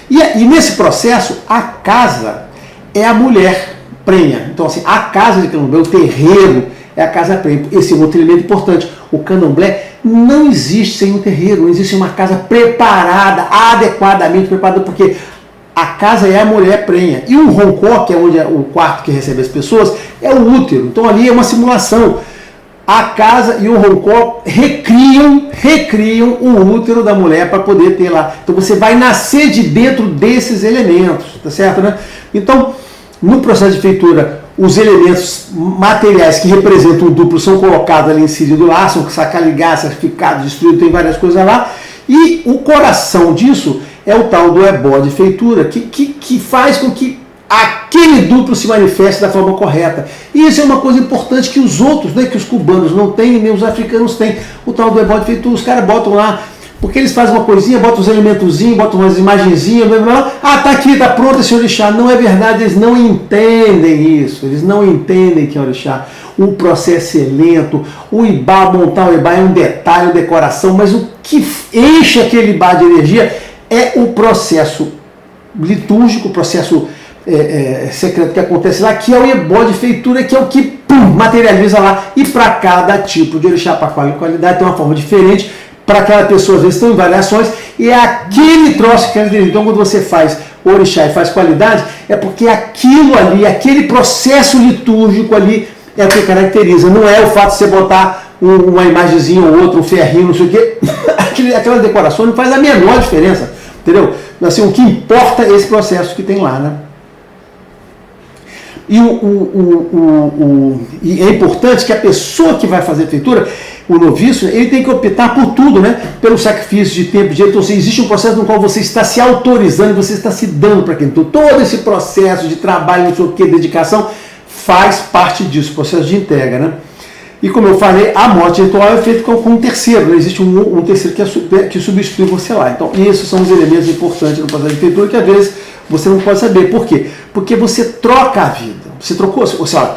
E nesse processo, a casa é a mulher prenha. Então, assim, a casa de candomblé, o terreiro, é a casa prenha. Esse é um outro elemento importante. O candomblé não existe sem um terreiro, não existe uma casa preparada, adequadamente preparada, porque a casa é a mulher prenha. E o roncó, que é onde é o quarto que recebe as pessoas, é o útero. Então ali é uma simulação. A casa e o roncó recriam o útero da mulher para poder ter lá. Então você vai nascer de dentro desses elementos, tá certo, né? Então, no processo de feitura, os elementos materiais que representam o duplo são colocados ali, inseridos lá, são sacaligados, sacrificados, destruídos, tem várias coisas lá. E o coração disso é o tal do ebó de feitura, que faz com que aquele duplo se manifeste da forma correta. E isso é uma coisa importante que os outros, né, que os cubanos não têm, nem os africanos têm. O tal do ebó de feitura, os caras botam lá, porque eles fazem uma coisinha, botam uns elementozinhos, botam umas imagenzinhas, blá, blá, blá. Ah, tá aqui, tá pronto esse orixá. Não é verdade, eles não entendem isso, eles não entendem que é orixá. O processo é lento, o ibá, montar o ibá é um detalhe, uma decoração, mas o que enche aquele ibá de energia é o processo litúrgico, o processo secreto que acontece lá, que é o ebó de feitura, que é o que materializa lá. E para cada tipo de orixá, para qual qualidade, tem uma forma diferente. Para aquela pessoa, às vezes estão em variações, e é aquele troço que é. Então, quando você faz orixá e faz qualidade, é porque aquilo ali, aquele processo litúrgico ali, é o que caracteriza. Não é o fato de você botar uma imagenzinha ou outra, um ferrinho, não sei o quê. Aquela decoração não faz a menor diferença, entendeu? Assim, o que importa é esse processo que tem lá, né? E é importante que a pessoa que vai fazer a feitura, o noviço, ele tem que optar por tudo, né? Pelo sacrifício de tempo, de jeito. Ou seja, existe um processo no qual você está se autorizando, você está se dando para aquilo. Então, todo esse processo de trabalho, não sei o que, dedicação, faz parte disso, processo de entrega, né? E como eu falei, a morte ritual é feita com um terceiro, né? Existe um terceiro que substitui você lá. Então, esses são os elementos importantes no processo de feitura que às vezes você não pode saber. Por quê? Porque você troca a vida. Você trocou, ou seja,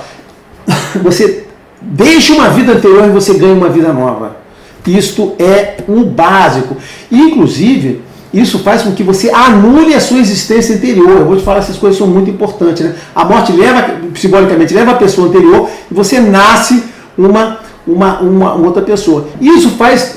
você deixa uma vida anterior e você ganha uma vida nova. Isto é um básico. Inclusive, isso faz com que você anule a sua existência anterior. Eu vou te falar, essas coisas são muito importantes, né? A morte leva, simbolicamente, leva a pessoa anterior e você nasce uma outra pessoa. Isso faz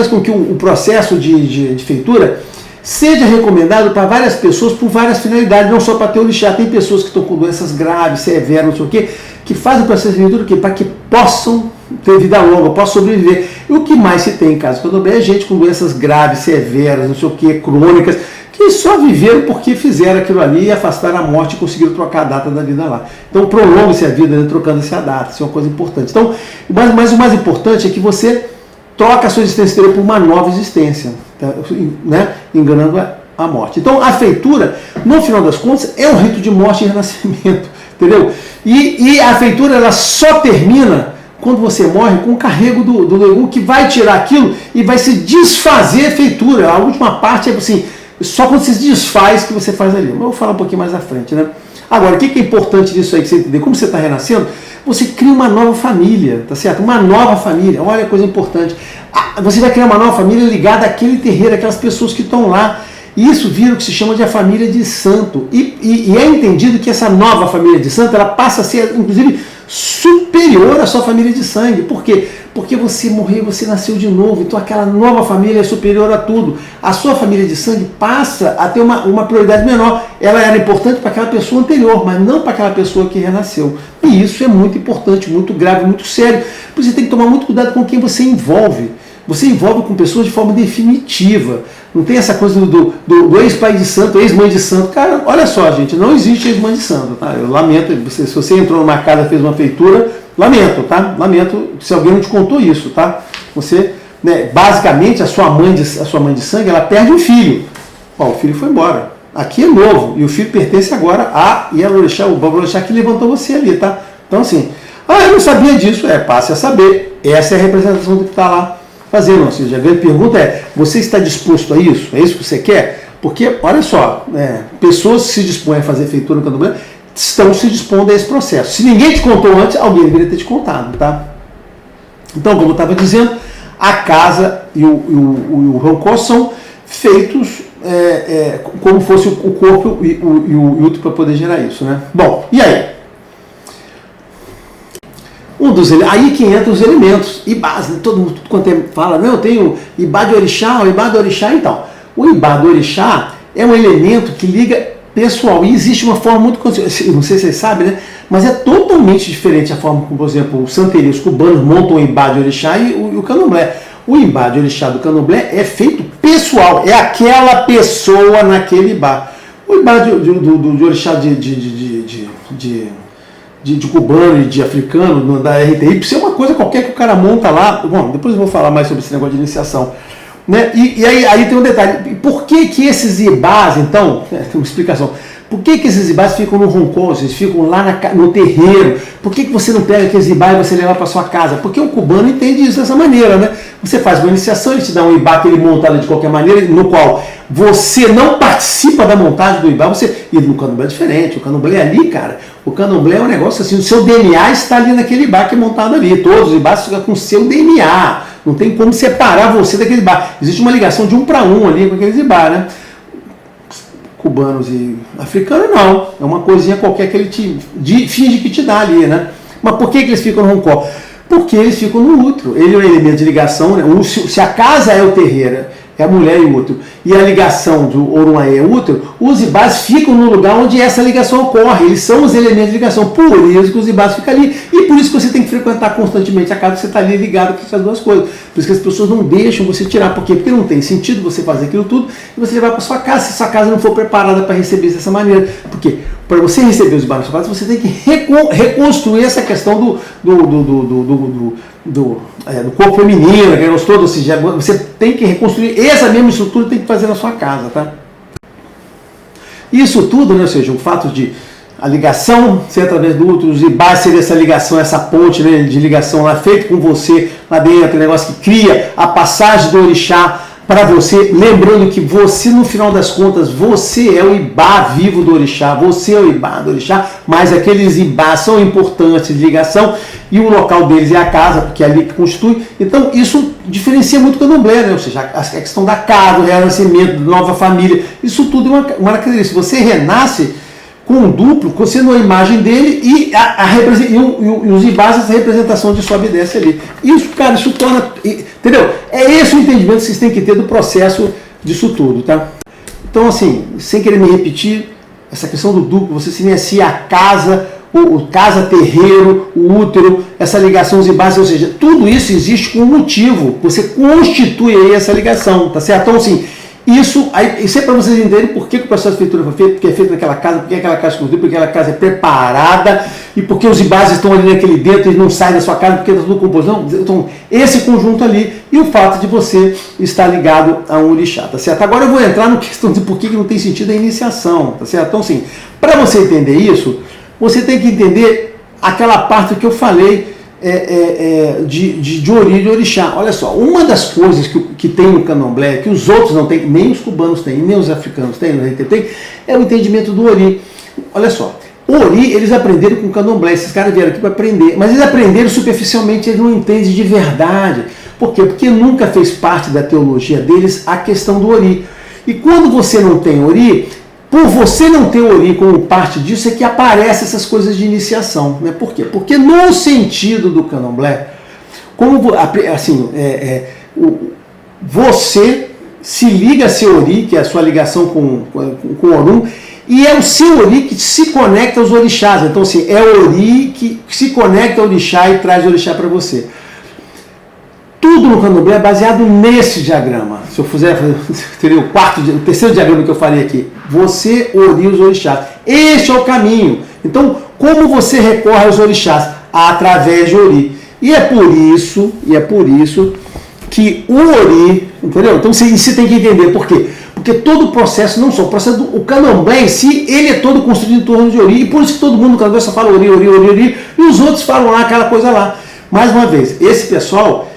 com que o processo de feitura seja recomendado para várias pessoas por várias finalidades, não só para ter orixá. Tem pessoas que estão com doenças graves, severas, não sei o quê, que fazem o processo de feitura para que possam ter vida longa, possam sobreviver. E o que mais se tem em casa do candomblé é gente com doenças graves, severas, não sei o quê, crônicas, que só viveram porque fizeram aquilo ali e afastaram a morte e conseguiram trocar a data da vida lá. Então prolongue-se a vida, né, trocando-se a data, isso é uma coisa importante. Então, mas o mais importante é que você troca a sua existência anterior por uma nova existência, tá? Né? Enganando a morte. Então a feitura, no final das contas, é um rito de morte e renascimento, entendeu? E a feitura ela só termina quando você morre com o carrego do legume que vai tirar aquilo e vai se desfazer a feitura. A última parte é assim, só quando se desfaz que você faz ali. Mas eu vou falar um pouquinho mais à frente, né? Agora, o que é importante disso aí, que você entender? Como você está renascendo, você cria uma nova família, tá certo? Uma nova família, olha a coisa importante. Você vai criar uma nova família ligada àquele terreiro, aquelas pessoas que estão lá. E isso vira o que se chama de a família de santo. E é entendido que essa nova família de santo, ela passa a ser, inclusive, superior à sua família de sangue. Por quê? Porque você morreu, você nasceu de novo, então aquela nova família é superior a tudo. A sua família de sangue passa a ter uma prioridade menor. Ela era importante para aquela pessoa anterior, mas não para aquela pessoa que renasceu. E isso é muito importante, muito grave, muito sério. Por isso você tem que tomar muito cuidado com quem você envolve. Você envolve com pessoas de forma definitiva. Não tem essa coisa do ex-pai de santo, ex-mãe de santo. Cara, olha só, gente, não existe ex-mãe de santo. Tá? Eu lamento, se você entrou numa casa, fez uma feitura, lamento, tá? Lamento se alguém não te contou isso, tá? Você, né, basicamente, a sua mãe de sangue, ela perde um filho. Ó, o filho foi embora. Aqui é novo, e o filho pertence agora a Yalorixá, o Babalorixá que levantou você ali, tá? Então, assim, eu não sabia disso, passe a saber. Essa é a representação do que está lá fazendo. Ou seja, a grande pergunta é, você está disposto a isso? É isso que você quer? Porque, olha só, pessoas que se dispõem a fazer feitura no candomblé estão se dispondo a esse processo. Se ninguém te contou antes, alguém deveria ter te contado, tá? Então, como eu estava dizendo, a casa e o rancor são feitos como fosse o corpo e o útero para poder gerar isso, né? Bom, e aí? Aí que entra os elementos, ibás, todo mundo quando fala, não, eu tenho ibá de orixá, o ibá do orixá, então. O ibá do orixá é um elemento que liga pessoal, e existe uma forma muito, não sei se vocês sabem, né, mas é totalmente diferente a forma como, por exemplo, os santerios cubanos montam o ibá de orixá e o candomblé. O ibá de orixá do candomblé é feito pessoal, é aquela pessoa naquele ibá. O ibá de orixá de cubano e de africano, da RTI, isso é uma coisa qualquer que o cara monta lá. Bom, depois eu vou falar mais sobre esse negócio de iniciação. Né? E aí tem um detalhe. Por que esses ibás, então, tem uma explicação. Por que esses ibás ficam no roncon, eles ficam lá no terreiro? Por que você não pega aqueles ibás e você leva para sua casa? Porque o cubano entende isso dessa maneira, né? Você faz uma iniciação, ele te dá um ibá que ele monta de qualquer maneira, no qual você não participa da montagem do ibá, e no candomblé é diferente. O candomblé ali, cara, o candomblé é um negócio assim, o seu DNA está ali naquele ibá que é montado ali. Todos os ibás ficam com o seu DNA. Não tem como separar você daquele ibá. Existe uma ligação de 1 para 1 ali com aqueles ibá, né? Cubanos e africanos não, é uma coisinha qualquer que ele finge que te dá ali, né? Mas por que eles ficam no roncó? Porque eles ficam no útero, ele é um elemento de ligação, né? Se a casa é o terreiro, é a mulher e o útero, e a ligação do Orumaê é o útero, os ibás ficam no lugar onde essa ligação ocorre, eles são os elementos de ligação, por isso que os ibás ficam ali, e por isso que você tem que frequentar constantemente a casa, que você está ali ligado com essas duas coisas. Por isso que as pessoas não deixam você tirar. Por quê? Porque não tem sentido você fazer aquilo tudo e você levar para sua casa, se sua casa não for preparada para receber dessa maneira. Porque para você receber os ibanos na sua casa, você tem que reconstruir essa questão do corpo feminino, aquele negócio todo. Ou seja, você tem que reconstruir essa mesma estrutura, tem que fazer na sua casa, tá? Isso tudo, né, ou seja, o fato de a ligação ser através do útero, os ibás ser essa ligação, essa ponte, né, de ligação lá feito com você lá dentro, negócio que cria a passagem do orixá para você, lembrando que você, no final das contas, você é o ibá vivo do orixá, você é o ibá do orixá, mas aqueles ibás são importantes de ligação e o local deles é a casa, porque é ali que constitui. Então isso diferencia muito o candomblé, né? Ou seja, a questão da casa, do renascimento, da nova família, isso tudo é uma característica. Você renasce com um duplo, sendo a imagem dele e os ibás, essa representação de sobe e desce ali. Isso, cara, isso torna... Entendeu? É esse o entendimento que vocês têm que ter do processo disso tudo, tá? Então, assim, sem querer me repetir, essa questão do duplo, você silencia a casa, o casa-terreiro, o útero, essa ligação aos ibás, ou seja, tudo isso existe com um motivo. Você constitui aí essa ligação, tá certo? Então, assim, isso é para vocês entenderem por que o processo de feitura foi feito, porque é feito naquela casa, porque aquela casa é construída, porque aquela casa é preparada e porque os ibás estão ali naquele dentro e não saem da sua casa porque está tudo composto. Não, então, esse conjunto ali e o fato de você estar ligado a um orixá, tá certo? Agora eu vou entrar no questão de por que não tem sentido a iniciação, tá certo? Então, assim, para você entender isso, você tem que entender aquela parte que eu falei de ori e de orixá. Olha só, uma das coisas que tem no candomblé, que os outros não têm, nem os cubanos têm, nem os africanos têm, é o entendimento do ori. Olha só, o ori, eles aprenderam com o candomblé, esses caras vieram aqui para aprender, mas eles aprenderam superficialmente, eles não entendem de verdade. Por quê? Porque nunca fez parte da teologia deles a questão do ori. E quando você não tem ori, por você não ter ori como parte disso, é que aparecem essas coisas de iniciação. Né? Por quê? Porque no sentido do candomblé, como assim, você se liga a seu ori, que é a sua ligação com o Orum, e é o seu ori que se conecta aos orixás. Então, assim, é o ori que se conecta ao orixá e traz o orixá para você. Tudo no candomblé é baseado nesse diagrama. Se eu fizer, teria o terceiro diagrama que eu falei aqui. Você ori os orixás. Este é o caminho. Então, como você recorre aos orixás? Através de ori. E é por isso que o ori, entendeu? Então você tem que entender por quê. Porque todo o processo, não só o processo do candomblé em si, ele é todo construído em torno de ori. E por isso que todo mundo no candomblé só fala ori, ori, ori, ori. E os outros falam lá aquela coisa lá. Mais uma vez, esse pessoal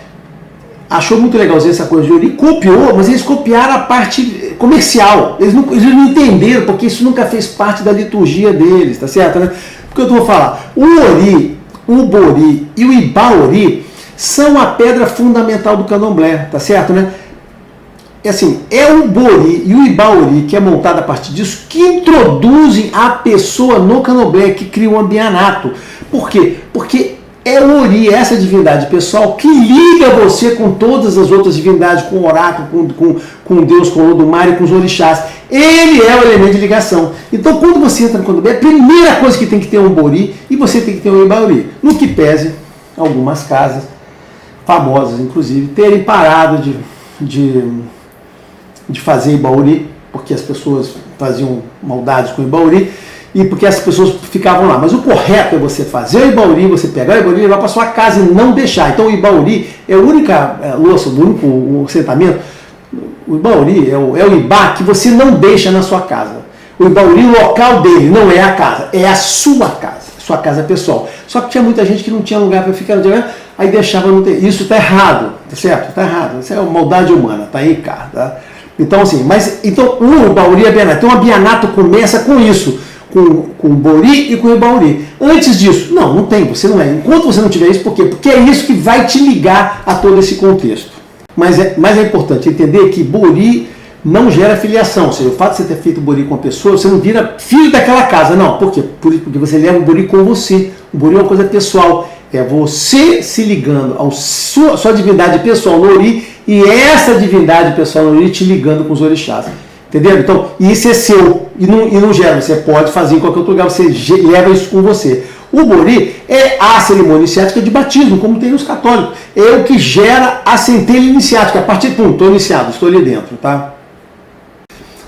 achou muito legalzinho essa coisa de ori, copiou, mas eles copiaram a parte comercial. Eles não entenderam, porque isso nunca fez parte da liturgia deles, tá certo? Né? Porque eu vou falar, o ori, o bori e o ibaori são a pedra fundamental do candomblé, tá certo? Né? É assim, é o bori e o ibaori, que é montado a partir disso, que introduzem a pessoa no candomblé, que cria um ambianato. Por quê? Porque é o ori, essa divindade pessoal, que liga você com todas as outras divindades, com o oráculo, com Deus, com o Olodumare e com os orixás. Ele é o elemento de ligação. Então, quando você entra no candomblé, a primeira coisa que tem que ter é um bori e você tem que ter um ibaori. No que pese, algumas casas, famosas inclusive, terem parado de fazer ibaori, porque as pessoas faziam maldades com o ibaori, e porque as pessoas ficavam lá. Mas o correto é você fazer o ibaori, você pegar o ibaori e levar para sua casa e não deixar. Então o ibaori é a única louça, o único assentamento. O ibaori é o ibá que você não deixa na sua casa. O ibaori, o local dele não é a casa, é a sua casa pessoal. Só que tinha muita gente que não tinha lugar para ficar, aí deixava não ter. Isso está errado, tá certo? Está errado. Isso é uma maldade humana, está aí, cara. Tá? Então, assim, então o ibaori é bianato. Então, o bianato começa com isso. Com o bori e com o ibaori. Antes disso, não tem, você não é. Enquanto você não tiver isso, por quê? Porque é isso que vai te ligar a todo esse contexto. Mas é importante entender que bori não gera filiação. Ou seja, o fato de você ter feito bori com a pessoa, você não vira filho daquela casa. Não, por quê? Porque você leva o bori com você. O bori é uma coisa pessoal. É você se ligando à sua divindade pessoal no ori e essa divindade pessoal no ori te ligando com os orixás. Entendeu? Então, isso é seu e não gera. Você pode fazer em qualquer outro lugar, você leva isso com você. O O bori é a cerimônia iniciática de batismo, como tem nos católicos. É o que gera a centelha iniciática. A partir de estou iniciado, estou ali dentro, tá?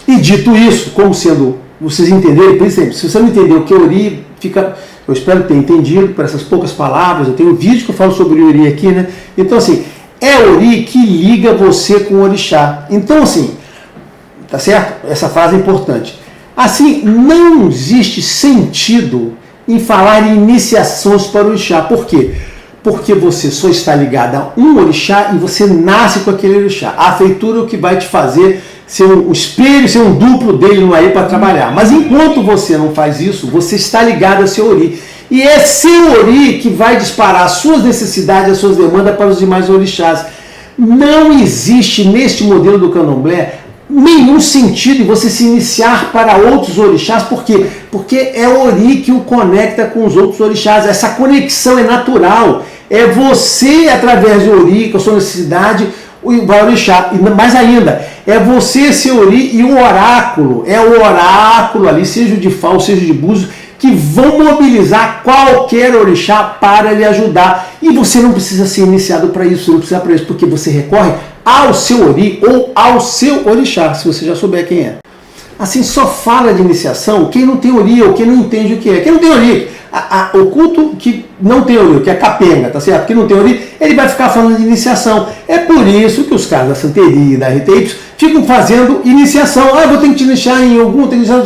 E dito isso, como sendo, vocês entenderem, por exemplo, se você não entender o que é ori, fica, eu espero ter entendido por essas poucas palavras, eu tenho um vídeo que eu falo sobre ori aqui, né? Então assim, é ori que liga você com o orixá. Então assim, tá certo? Essa frase é importante. Assim, não existe sentido em falar em iniciações para o orixá. Por quê? Porque você só está ligado a um orixá e você nasce com aquele orixá. A feitura é o que vai te fazer ser um espelho, ser um duplo dele no aí para trabalhar. Mas enquanto você não faz isso, você está ligado a seu ori. E é seu ori que vai disparar as suas necessidades, as suas demandas para os demais orixás. Não existe neste modelo do candomblé nenhum sentido em você se iniciar para outros orixás. Por quê? Porque é o ori que o conecta com os outros orixás. Essa conexão é natural. É você, através do ori, com a sua necessidade, vai orixá. E mais ainda, é você, seu ori e o oráculo. É o oráculo ali, seja de Fá ou seja de Búzios, que vão mobilizar qualquer orixá para lhe ajudar. E você não precisa ser iniciado para isso, você não precisa para isso, porque você recorre ao seu ori ou ao seu orixá, se você já souber quem é. Assim, só fala de iniciação quem não tem ori ou quem não entende o que é. Quem não tem ori, o culto que não tem ori, que é capenga, tá certo? Quem não tem ori, ele vai ficar falando de iniciação. É por isso que os caras da santeria, da RTY, ficam fazendo iniciação. Ah, vou ter que te iniciar em algum, tem que iniciar,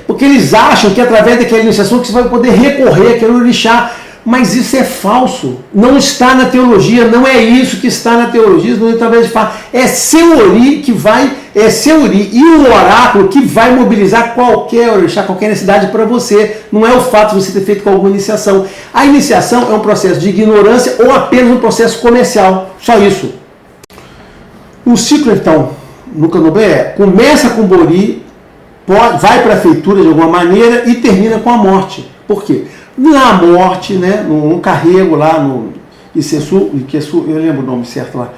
porque eles acham que através daquela iniciação que você vai poder recorrer àquele orixá. Mas isso é falso, não está na teologia, não é isso que está na teologia, não é através de falar. É seu ori que vai, é seu ori e o oráculo que vai mobilizar qualquer orixá, qualquer necessidade para você. Não é o fato de você ter feito com alguma iniciação. A iniciação é um processo de ignorância ou apenas um processo comercial, só isso. O ciclo então, no candomblé, começa com o bori, vai para a feitura de alguma maneira e termina com a morte. Por quê? Na morte, né, no carrego lá no Iqueçu, eu lembro o nome certo lá,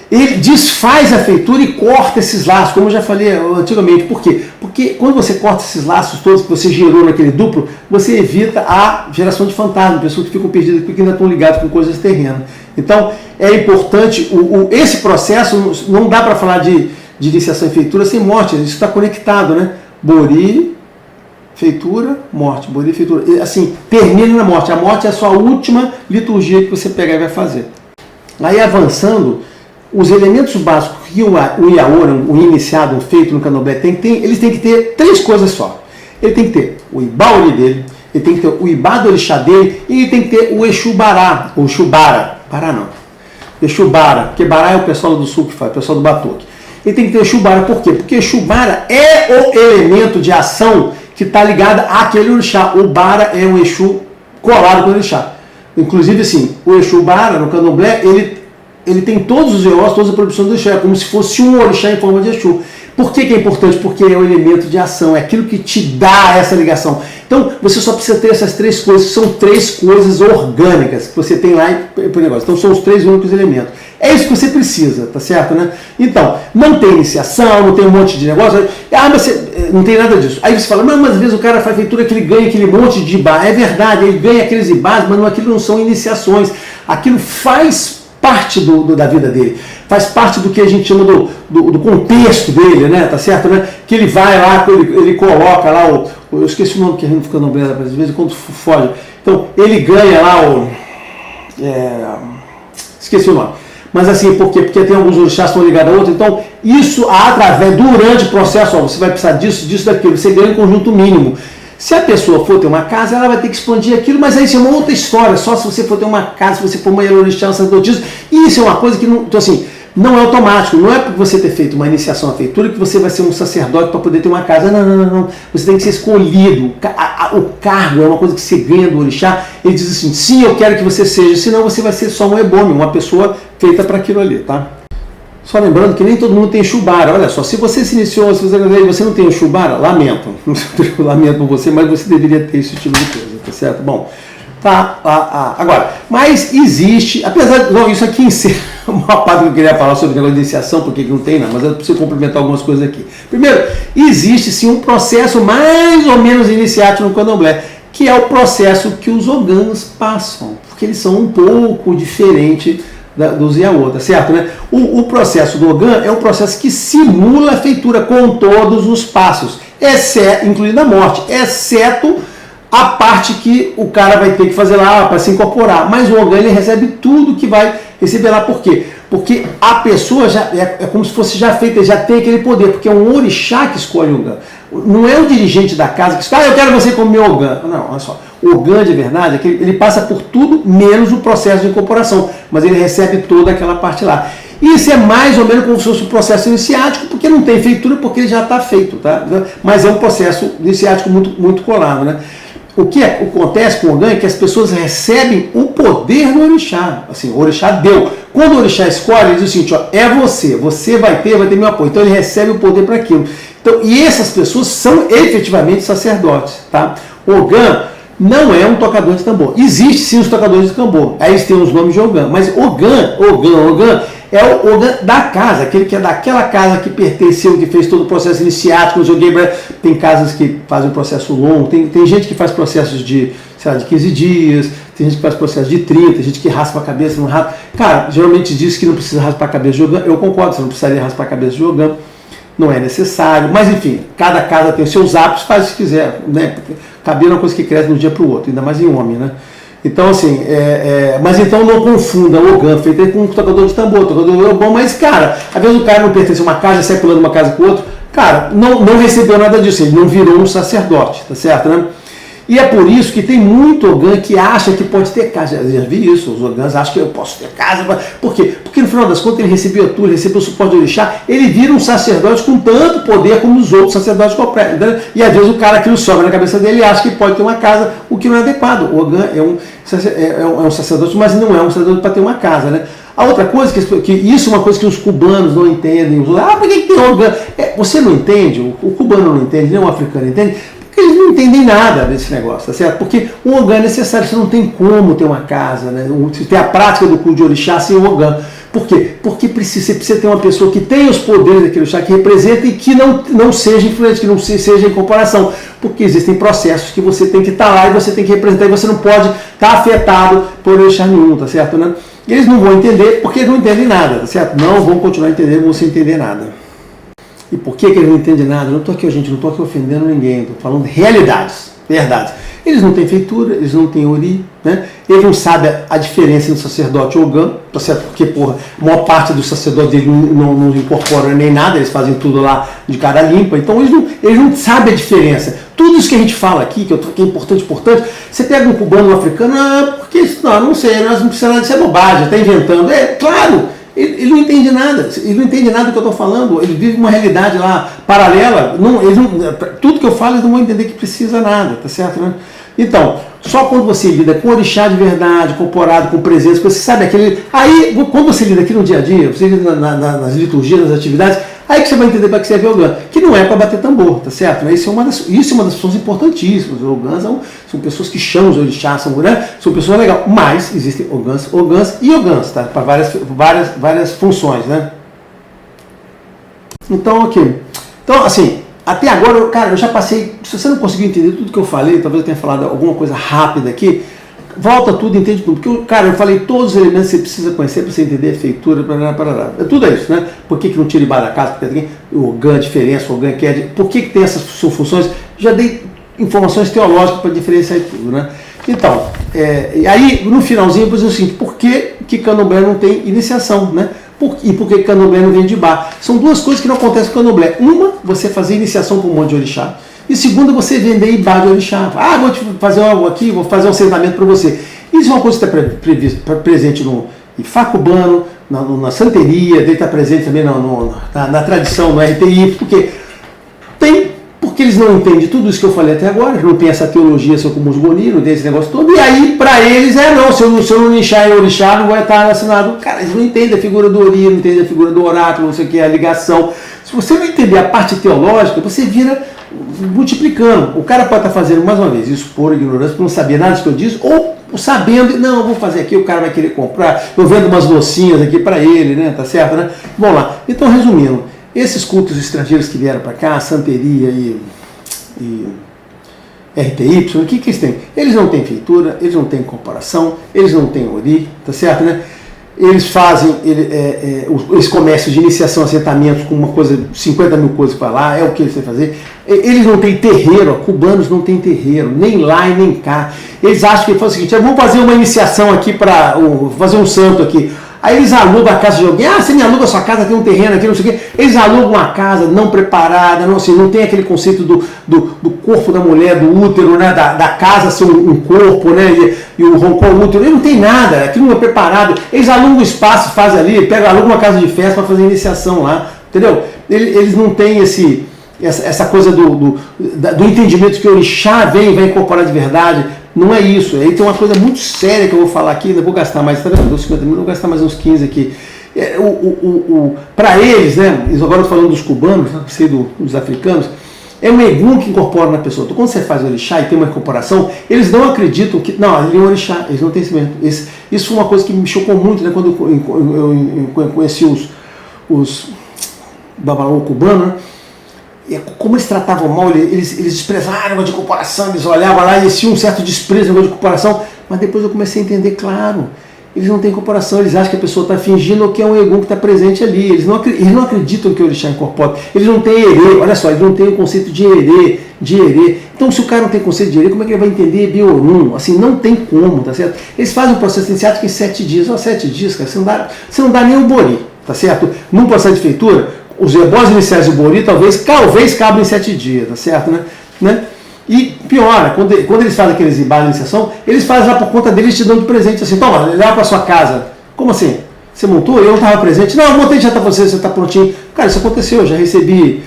ele desfaz a feitura e corta esses laços, como eu já falei antigamente. Por quê? Porque quando você corta esses laços todos que você gerou naquele duplo, você evita a geração de fantasmas, pessoas que ficam perdidas porque ainda estão ligadas com coisas terrenas. Então, é importante, esse processo, não dá para falar de iniciação e feitura sem morte, isso está conectado, né? Bori, feitura, morte, bori, feitura. E, assim, termina na morte. A morte é a sua última liturgia que você pegar e vai fazer. Aí avançando, os elementos básicos que o Iaora, o iniciado, o feito no candomblé, eles têm que ter três coisas só. Ele tem que ter o Ibauri dele, ele tem que ter o Ibá do orixá dele, e ele tem que ter o Exu Bará, ou Exu Bara. Bará não. Exu Bara, porque Bará é o pessoal do sul que faz, o pessoal do Batuque. Ele tem que ter o Exu Bara, por quê? Porque Exu Bara é o elemento de ação que está ligada àquele orixá. O Bara é um Exu colado com o orixá. Inclusive, assim, o Exu Bara, no candomblé, ele tem todos os eós, todas as produções do orixá, é como se fosse um orixá em forma de Exu. Por que é importante? Porque é o elemento de ação, é aquilo que te dá essa ligação. Então, você só precisa ter essas três coisas, são três coisas orgânicas que você tem lá para o negócio. Então, são os três únicos elementos. É isso que você precisa, tá certo, né? Então, não tem iniciação, não tem um monte de negócio. Ah, mas você, não tem nada disso. Aí você fala, mas às vezes o cara faz feitura que ele ganha aquele monte de ibá. É verdade, ele ganha aqueles ibás, mas aquilo não são iniciações. Aquilo faz parte da vida dele. Faz parte do que a gente chama do contexto dele, né? Tá certo, né? Que ele vai lá, ele coloca lá eu esqueci o nome que a gente fica no Brasil, às vezes quando foge. Então, ele ganha lá esqueci o nome. Mas assim, por quê? Porque tem alguns orixás que estão ligados a outros. Então, isso durante o processo, você vai precisar disso, daquilo. Você ganha um conjunto mínimo. Se a pessoa for ter uma casa, ela vai ter que expandir aquilo, mas aí isso é uma outra história. Só se você for ter uma casa, se você for uma orixá, uma sacerdotisa. Isso é uma coisa que não, então, assim, não é automático. Não é porque você ter feito uma iniciação à feitura que você vai ser um sacerdote para poder ter uma casa. Não. Você tem que ser escolhido. O cargo é uma coisa que você ganha do orixá. Ele diz assim, sim, eu quero que você seja. Senão você vai ser só um ebome, uma pessoa feita para aquilo ali, tá? Só lembrando que nem todo mundo tem Exu Bara. Olha só, se você se iniciou, se você não tem o Exu Bara, lamento. Lamento por você, mas você deveria ter esse tipo de coisa, tá certo? Bom, tá. Agora, mas existe, apesar de. Não, isso aqui encerra uma parte que eu queria falar sobre o negócio de iniciação, porque não tem, não, mas eu preciso complementar algumas coisas aqui. Primeiro, existe sim um processo mais ou menos iniciático no candomblé, que é o processo que os Ogãs passam, porque eles são um pouco diferentes dos Iaô, tá certo? Né? O processo do Ogã é um processo que simula a feitura com todos os passos, incluindo a morte, exceto a parte que o cara vai ter que fazer lá para se incorporar. Mas o Ogã ele recebe tudo que vai receber lá. Por quê? Porque a pessoa já é como se fosse já feita, já tem aquele poder, porque é um orixá que escolhe o Ogã. Não é o dirigente da casa que escolhe, eu quero você como meu Ogã. Não, olha só. O Ogã de verdade é que ele passa por tudo menos o processo de incorporação, mas ele recebe toda aquela parte lá. Isso é mais ou menos como se fosse um processo iniciático, porque não tem feitura, porque ele já está feito, tá? Mas é um processo iniciático muito colado, né? O que acontece com o Ogã é que as pessoas recebem o poder do orixá. Assim, o orixá deu. Quando o orixá escolhe, ele diz o seguinte, ó, é você vai ter meu apoio. Então ele recebe o poder para aquilo. Então, e essas pessoas são efetivamente sacerdotes, tá? O Ogã não é um tocador de tambor. Existe sim os tocadores de tambor. Aí eles têm os nomes de Ogã. Mas Ogã é o Ogã da casa, aquele que é daquela casa que pertenceu, que fez todo o processo iniciático. Tem casas que fazem um processo longo, tem gente que faz processos de 15 dias, tem gente que faz processo de 30, tem gente que raspa a cabeça, não raspa. Cara, geralmente diz que não precisa raspar a cabeça de Ogã. Eu concordo, você não precisaria raspar a cabeça de Ogã. Não é necessário, mas enfim, cada casa tem os seus hábitos, faz se quiser, né? Cabelo é uma coisa que cresce de um dia para o outro, ainda mais em homem, né? Então, assim, mas então não confunda o Ogã feito com um tocador de tambor. Tocador é bom, mas, cara, às vezes o cara não pertence a uma casa, sai pulando de uma casa para o outro, cara, não recebeu nada disso, ele não virou um sacerdote, tá certo, né? E é por isso que tem muito Ogã que acha que pode ter casa. Eu já vi isso, os Ogãs acham que eu posso ter casa. Por quê? Porque no final das contas ele recebeu tudo, ele recebeu o suporte do orixá, ele vira um sacerdote com tanto poder como os outros sacerdotes completos. E às vezes o cara que não sobra na cabeça dele acha que pode ter uma casa, o que não é adequado. O Ogã é um sacerdote, mas não é um sacerdote para ter uma casa, né? A outra coisa, que isso é uma coisa que os cubanos não entendem. Por que tem Ogã? Você não entende, o cubano não entende, nem o africano entende, eles não entendem nada desse negócio, tá certo? Porque o Ogã é necessário, você não tem como ter uma casa, né? Ter a prática do culto de orixá sem o Ogã. Por quê? Porque você precisa ter uma pessoa que tenha os poderes daquele orixá, que representa e que não seja influente, que não seja em comparação. Porque existem processos que você tem que estar lá e você tem que representar e você não pode estar afetado por orixá nenhum, tá certo, né? E eles não vão entender porque eles não entendem nada, tá certo? Não vão continuar entendendo, não vão entender nada. E por que eles não entendem nada? Eu não estou aqui, gente, não estou aqui ofendendo ninguém, estou falando de realidades, verdades. Eles não têm feitura, eles não têm ori, né? Eles não sabem a diferença entre sacerdote e Ogã, tá certo? Porque, porra, a maior parte dos sacerdotes eles não incorporam nem nada, eles fazem tudo lá de cara limpa, então eles não sabem a diferença. Tudo isso que a gente fala aqui, que é importante, você pega um cubano, um africano, porque isso, não sei, nós não precisamos disso, é bobagem, está inventando. Claro! Ele não entende nada, ele não entende nada do que eu estou falando, ele vive uma realidade lá paralela, tudo que eu falo eles não vão entender que precisa nada, tá certo, né? Então, só quando você lida com orixá de verdade, incorporado, com presença, você sabe aquele... Aí, quando você lida aqui no dia a dia, você lida nas liturgias, nas atividades, aí que você vai entender para que serve o Ogã, que não é para bater tambor, tá certo? Isso é uma das pessoas importantíssimas. Os Ogãs são pessoas que chamam os orixás, são pessoas legais, mas existem Ogãs e Ogãs, tá? Para várias funções, né? Então, ok. Então, assim, até agora, cara, eu já passei, se você não conseguiu entender tudo que eu falei, talvez eu tenha falado alguma coisa rápida aqui, volta tudo, entende tudo. Porque, cara, eu falei todos os elementos que você precisa conhecer para você entender a feitura, parará. Tudo é isso, né? Por que não tira embaixo da casa? Porque tem o Ogã, a diferença, o Ogã que é... Por que tem essas funções? Já dei informações teológicas para diferenciar tudo, né? Então, e aí, no finalzinho, eu vou dizer o seguinte, por que Candomblé não tem iniciação, né? E por que Candomblé não vem de bar? São duas coisas que não acontecem com Candomblé. Uma, você fazer iniciação para um monte de orixá. E segunda, você vender ibá de orixá. Vou te fazer algo aqui, vou fazer um assentamento para você. Isso é uma coisa que está presente no Ifá cubano, na santeria, deve estar presente também na tradição, no RTI, porque eles não entendem tudo isso que eu falei até agora, não tem essa teologia, seu Kumusgoni, não tem esse negócio todo, e aí para eles se eu não nichar em orixá, não vai estar assinado. Cara, eles não entendem a figura do ori, não entendem a figura do oráculo, não sei o que, a ligação. Se você não entender a parte teológica, você vira multiplicando. O cara pode estar fazendo, mais uma vez, isso por ignorância, por não saber nada do que eu disse, ou sabendo, não, eu vou fazer aqui, o cara vai querer comprar, eu vendo umas docinhas aqui para ele, né, tá certo, né? Vamos lá. Então, resumindo, esses cultos estrangeiros que vieram para cá, santeria e RPY, o que eles têm? Eles não têm feitura, eles não têm incorporação, eles não têm ori, tá certo, né? Eles fazem esse comércio de iniciação, assentamentos com uma coisa, 50 mil coisas para lá, é o que eles têm que fazer. Eles não têm terreiro, cubanos não têm terreiro, nem lá e nem cá. Eles acham que faz o seguinte, vamos fazer uma iniciação aqui para fazer um santo aqui. Aí eles alugam a casa de alguém, você me aluga a sua casa, tem um terreno aqui, não sei o quê. Eles alugam uma casa não preparada, não tem aquele conceito do corpo da mulher, do útero, né, da casa ser um corpo, né, e o roncou o útero. Ele não tem nada, aquilo não é preparado. Eles alugam o espaço, fazem ali, alugam uma casa de festa para fazer iniciação lá, entendeu? Eles não têm essa coisa do entendimento que o orixá vai incorporar de verdade. Não é isso. Aí tem uma coisa muito séria que eu vou falar aqui, eu vou gastar mais, tá vendo? 50 minutos, vou gastar mais uns 15 aqui. Para eles, né? Agora eu tô falando dos cubanos, não sei dos africanos, é um egum que incorpora na pessoa. Então, quando você faz o orixá e tem uma incorporação, eles não acreditam que. Não, ele é um orixá, eles não têm esse mesmo. Isso foi uma coisa que me chocou muito, né? Quando eu conheci os babalô cubano, né? Como eles tratavam mal, eles desprezavam o negócio de incorporação, eles olhavam lá e eles tinham um certo desprezo no negócio de incorporação, mas depois eu comecei a entender, claro, eles não têm incorporação, eles acham que a pessoa está fingindo ou que é um egum que está presente ali, eles não acreditam que o orixá incorpora, eles não têm herê, olha só, eles não têm o conceito de herê, então se o cara não tem conceito de herê, como é que ele vai entender Biorum? Assim, não tem como, tá certo? Eles fazem um processo iniciático em 7 dias, 7 dias, cara, você não dá nem o bori, tá certo? Num processo de feitura, os ebós iniciais do bori talvez cabem em 7 dias, tá certo, né? E pior, quando eles fazem aqueles ibás de iniciação, eles fazem lá por conta deles, te dão de presente, assim, toma, leva para sua casa. Como assim? Você montou? Eu não estava presente? Não, eu montei, já está você está prontinho. Cara, isso aconteceu, eu já recebi,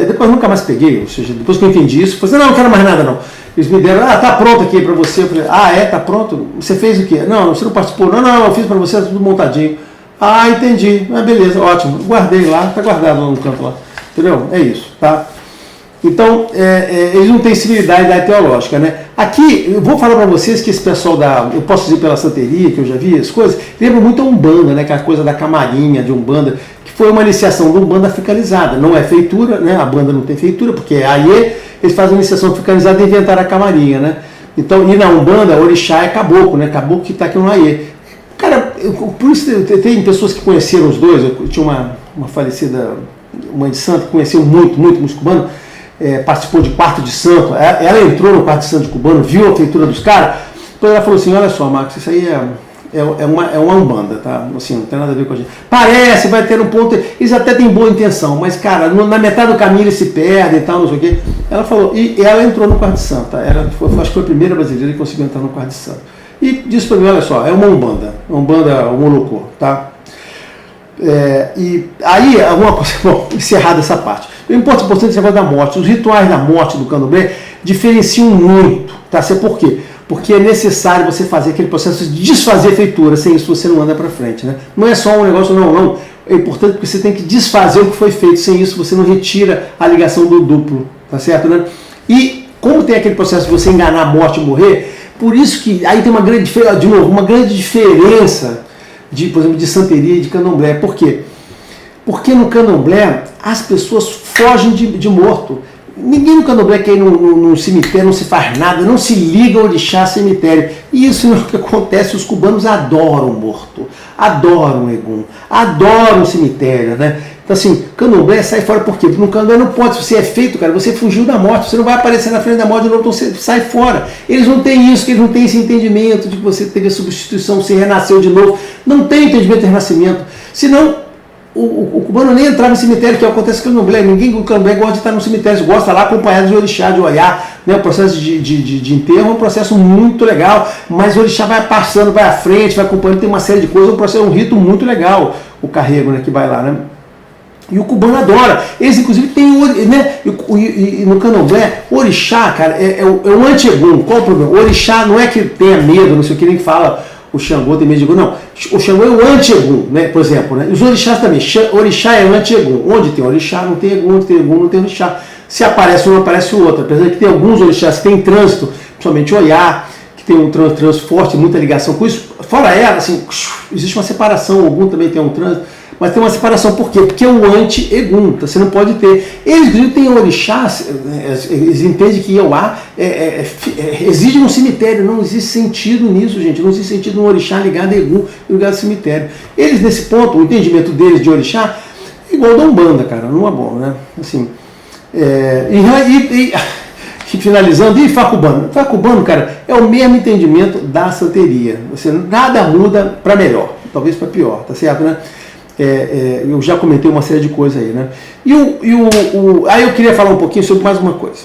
depois nunca mais peguei, ou seja, depois que eu entendi isso, eu falei, não quero mais nada não. Eles me deram, tá pronto aqui para você. Eu falei, tá pronto? Você fez o quê? Não, você não participou. Não, eu fiz para você, tudo montadinho. Entendi. Beleza, ótimo. Guardei lá, está guardado lá no canto lá. Entendeu? É isso, tá? Então, eles não têm civilidade teológica, né? Aqui, eu vou falar para vocês que esse pessoal eu posso dizer pela santeria, que eu já vi as coisas, lembra muito a Umbanda, né? Que é a coisa da camarinha de Umbanda, que foi uma iniciação de Umbanda africanizada. Não é feitura, né? A banda não tem feitura, porque é Aie, eles fazem uma iniciação africanizada e inventaram a camarinha, né? Então, e na Umbanda, orixá é caboclo, né? Caboclo que está aqui no Aie. Cara, por isso tem pessoas que conheceram os dois. Eu tinha uma falecida mãe de santo que conheceu muito músico cubano, participou de quarto de santo. Ela entrou no quarto de santo cubano, viu a feitura dos caras. Então ela falou assim: olha só, Marcos, isso aí é uma Umbanda, tá? Assim, não tem nada a ver com a gente. Parece, vai ter um ponto. Eles até têm boa intenção, mas, cara, na metade do caminho eles se perdem e tal, não sei o quê. Ela falou, e ela entrou no quarto de santo, tá? Acho que foi a primeira brasileira que conseguiu entrar no quarto de santo. E disse para mim, olha só, é uma Umbanda Molocô, tá? E aí, alguma coisa, bom, encerrada essa parte. O importante é esse negócio da morte. Os rituais da morte do candomblé diferenciam muito, tá? Por quê? Porque é necessário você fazer aquele processo de desfazer a feitura, sem isso você não anda para frente, né? Não é só um negócio, não. É importante porque você tem que desfazer o que foi feito, sem isso você não retira a ligação do duplo, tá certo, né? E como tem aquele processo de você enganar a morte e morrer, por isso que aí tem uma grande diferença por exemplo, de santeria e de candomblé. Por quê? Porque no candomblé as pessoas fogem de morto. Ninguém no candomblé quer ir num cemitério, não se faz nada, não se liga ao orixá cemitério. E isso é o que acontece, os cubanos adoram o morto, adoram o egum, adoram o cemitério, né? Então assim, candomblé sai fora por quê? Porque no candomblé não pode, se você é feito, cara, você fugiu da morte, você não vai aparecer na frente da morte de novo, então você sai fora. Eles não têm isso, eles não têm esse entendimento de que você teve a substituição, você renasceu de novo. Não tem entendimento de renascimento. Senão, o cubano nem entrava no cemitério, que acontece com o candomblé. Ninguém do candomblé gosta de estar no cemitério, gosta lá acompanhado de orixá, de olhar, né? O processo de enterro é um processo muito legal, mas o orixá vai passando, vai à frente, vai acompanhando, tem uma série de coisas, é um rito muito legal, o carrego, né, que vai lá, né? E o cubano adora. Eles, inclusive, têm, né? E no candomblé, o orixá, cara, é um anti-egum. Qual o problema? O orixá não é que tenha medo, não sei o que, nem fala o Xangô tem medo de egum. Não, o Xangô é o anti-egum, né? Por exemplo, né? Os orixás também. Orixá é anti-egum. Onde tem orixá, não tem egum. Onde tem egum, não tem orixá. Se aparece um, aparece o outro. Apesar de que tem alguns orixás que têm trânsito, principalmente Oiá, que tem um trânsito forte, muita ligação com isso. Fora ela, assim, existe uma separação. Algum também tem um trânsito. mas tem uma separação. Por quê? Porque é o anti-Egum, tá? Você não pode ter. Eles, inclusive, têm orixás, eles entendem que Ieua exige um cemitério. Não existe sentido nisso, gente. Não existe sentido um orixá ligado a Egum e ligado ao cemitério. Eles, nesse ponto, o entendimento deles de orixá é igual da Umbanda, cara, não é bom, né? Assim, finalizando, e Facubano? Facubano, cara, é o mesmo entendimento da santeria. Você, nada muda para melhor, talvez para pior, tá certo, né? Eu já comentei uma série de coisas aí, né? Aí eu queria falar um pouquinho sobre mais uma coisa.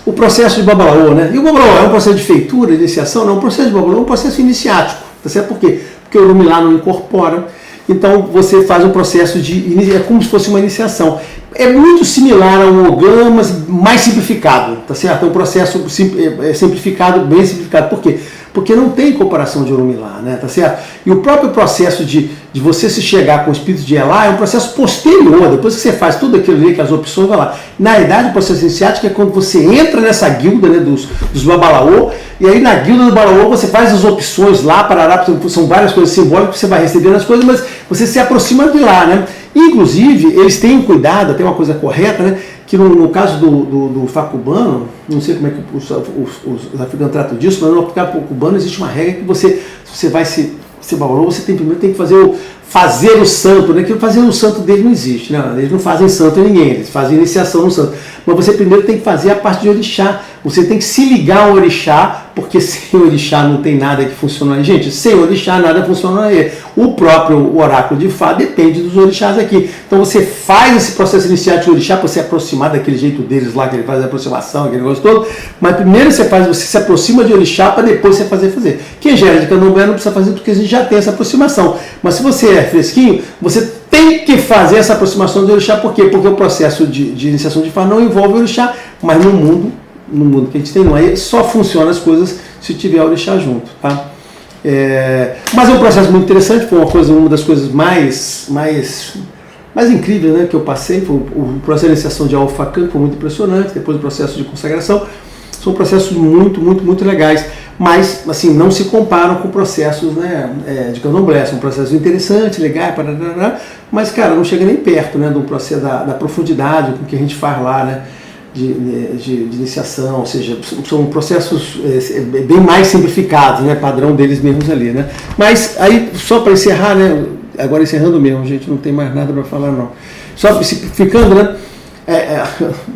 O processo de Babalaô, né? E o Babalaô é um processo de feitura, de iniciação? Não, o processo de Babalaô é um processo iniciático, tá certo? Por quê? Porque o Orumilá não incorpora, então você faz um processo é como se fosse uma iniciação. É muito similar a um Ogã, mas mais simplificado, tá certo? É um processo simplificado, bem simplificado. Por quê? Porque não tem incorporação de Orumilá, né? Tá certo? E o próprio processo de você se chegar com o espírito de Elá é um processo posterior, depois que você faz tudo aquilo ali, que as opções vai lá. Na verdade, o processo iniciático é quando você entra nessa guilda, né, dos Babalaô, e aí na guilda do Babalaô você faz as opções lá, parará, são várias coisas simbólicas que você vai recebendo as coisas, mas você se aproxima de lá, né? Inclusive, eles têm cuidado, até uma coisa correta, né? Que no caso do Facubano, não sei como é que os africanos tratam disso, mas no caso do Cubano existe uma regra que você vai se Babalaô, você primeiro tem que fazer o santo, né? Que fazer o santo dele não existe, né? Eles não fazem santo em ninguém, eles fazem iniciação no santo. Mas você primeiro tem que fazer a parte de orixá, você tem que se ligar ao orixá, porque sem orixá não tem nada que funcione. Gente, sem orixá nada funciona aí. O próprio oráculo de Fá depende dos orixás aqui. Então você faz esse processo inicial de orixá para se aproximar daquele jeito deles lá, que ele faz a aproximação, aquele negócio todo. Mas primeiro você se aproxima de orixá para depois você fazer. Quem já é de candomblé não precisa fazer porque a gente já tem essa aproximação. Mas se você é fresquinho, você tem que fazer essa aproximação de orixá. Por quê? Porque o processo de iniciação de Fá não envolve orixá, mas no mundo que a gente tem, não. Aí só funciona as coisas se tiver orixá junto, tá? Mas é um processo muito interessante, foi uma das coisas mais incríveis, né, que eu passei, foi o processo de iniciação de Alfacan, que foi muito impressionante, depois o processo de consagração, são processos muito legais, mas assim, não se comparam com processos, né, de candomblé, são processos interessantes, legais, mas cara, não chega nem perto, né, do processo da profundidade com que a gente faz lá, né, de iniciação, ou seja, são processos bem mais simplificados, né, padrão deles mesmos ali, né. Mas aí, só para encerrar, né, agora encerrando mesmo, gente, não tem mais nada para falar não. Só ficando, né,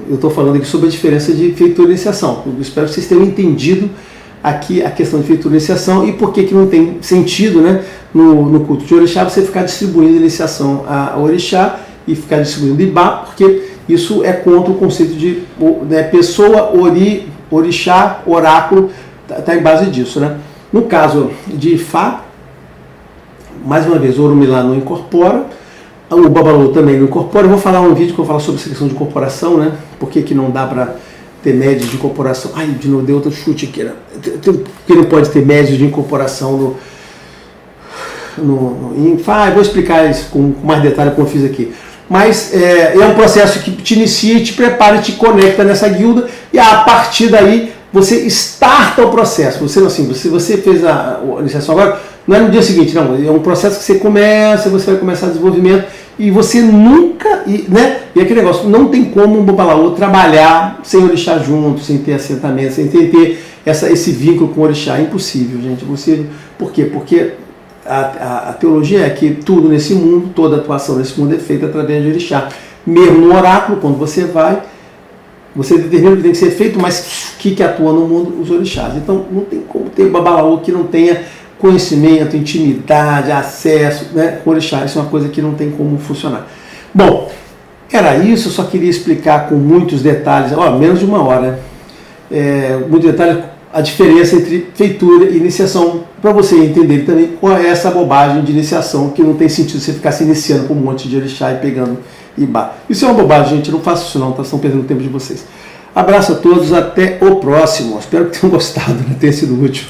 eu estou falando aqui sobre a diferença de feitura e iniciação. Eu espero que vocês tenham entendido aqui a questão de feitura e iniciação e por que não tem sentido, né, no culto de orixá você ficar distribuindo iniciação a orixá e ficar distribuindo ibá, porque isso é contra o conceito de, né, pessoa, orixá, oráculo, está em base disso, né? No caso de Fá, mais uma vez, o Orumilá não incorpora, o Babalaô também não incorpora. Eu vou falar um vídeo que eu falo sobre essa questão de incorporação, né? Por que não dá para ter médios de incorporação? Ai, de novo, deu outro chute aqui, né? Porque não pode ter médios de incorporação em Fá. Eu vou explicar isso com mais detalhe como eu fiz aqui. Mas é um processo que te inicia, te prepara, te conecta nessa guilda e a partir daí você starta o processo. Se você fez a iniciação agora, não é no dia seguinte, não. É um processo que você vai começar o desenvolvimento e você nunca, né? E aquele negócio, não tem como um Babalaô trabalhar sem orixá junto, sem ter assentamento, sem ter esse vínculo com o orixá. É impossível, gente. Por quê? Porque a teologia é que tudo nesse mundo, toda atuação nesse mundo é feita através de orixá. Mesmo no oráculo, quando você vai, você determina o que tem que ser feito, mas que atua no mundo? Os orixás. Então não tem como ter Babalaô que não tenha conhecimento, intimidade, acesso, né, com orixá. Isso é uma coisa que não tem como funcionar. Bom, era isso, eu só queria explicar com muitos detalhes, menos de uma hora, muitos detalhes, a diferença entre feitura e iniciação, para você entender também qual é essa bobagem de iniciação, que não tem sentido você ficar se iniciando com um monte de orixá e pegando ibá. Isso é uma bobagem, gente, não faça isso não, tá? Estão perdendo o tempo de vocês. Abraço a todos, até o próximo. Espero que tenham gostado, né? Tenha sido útil.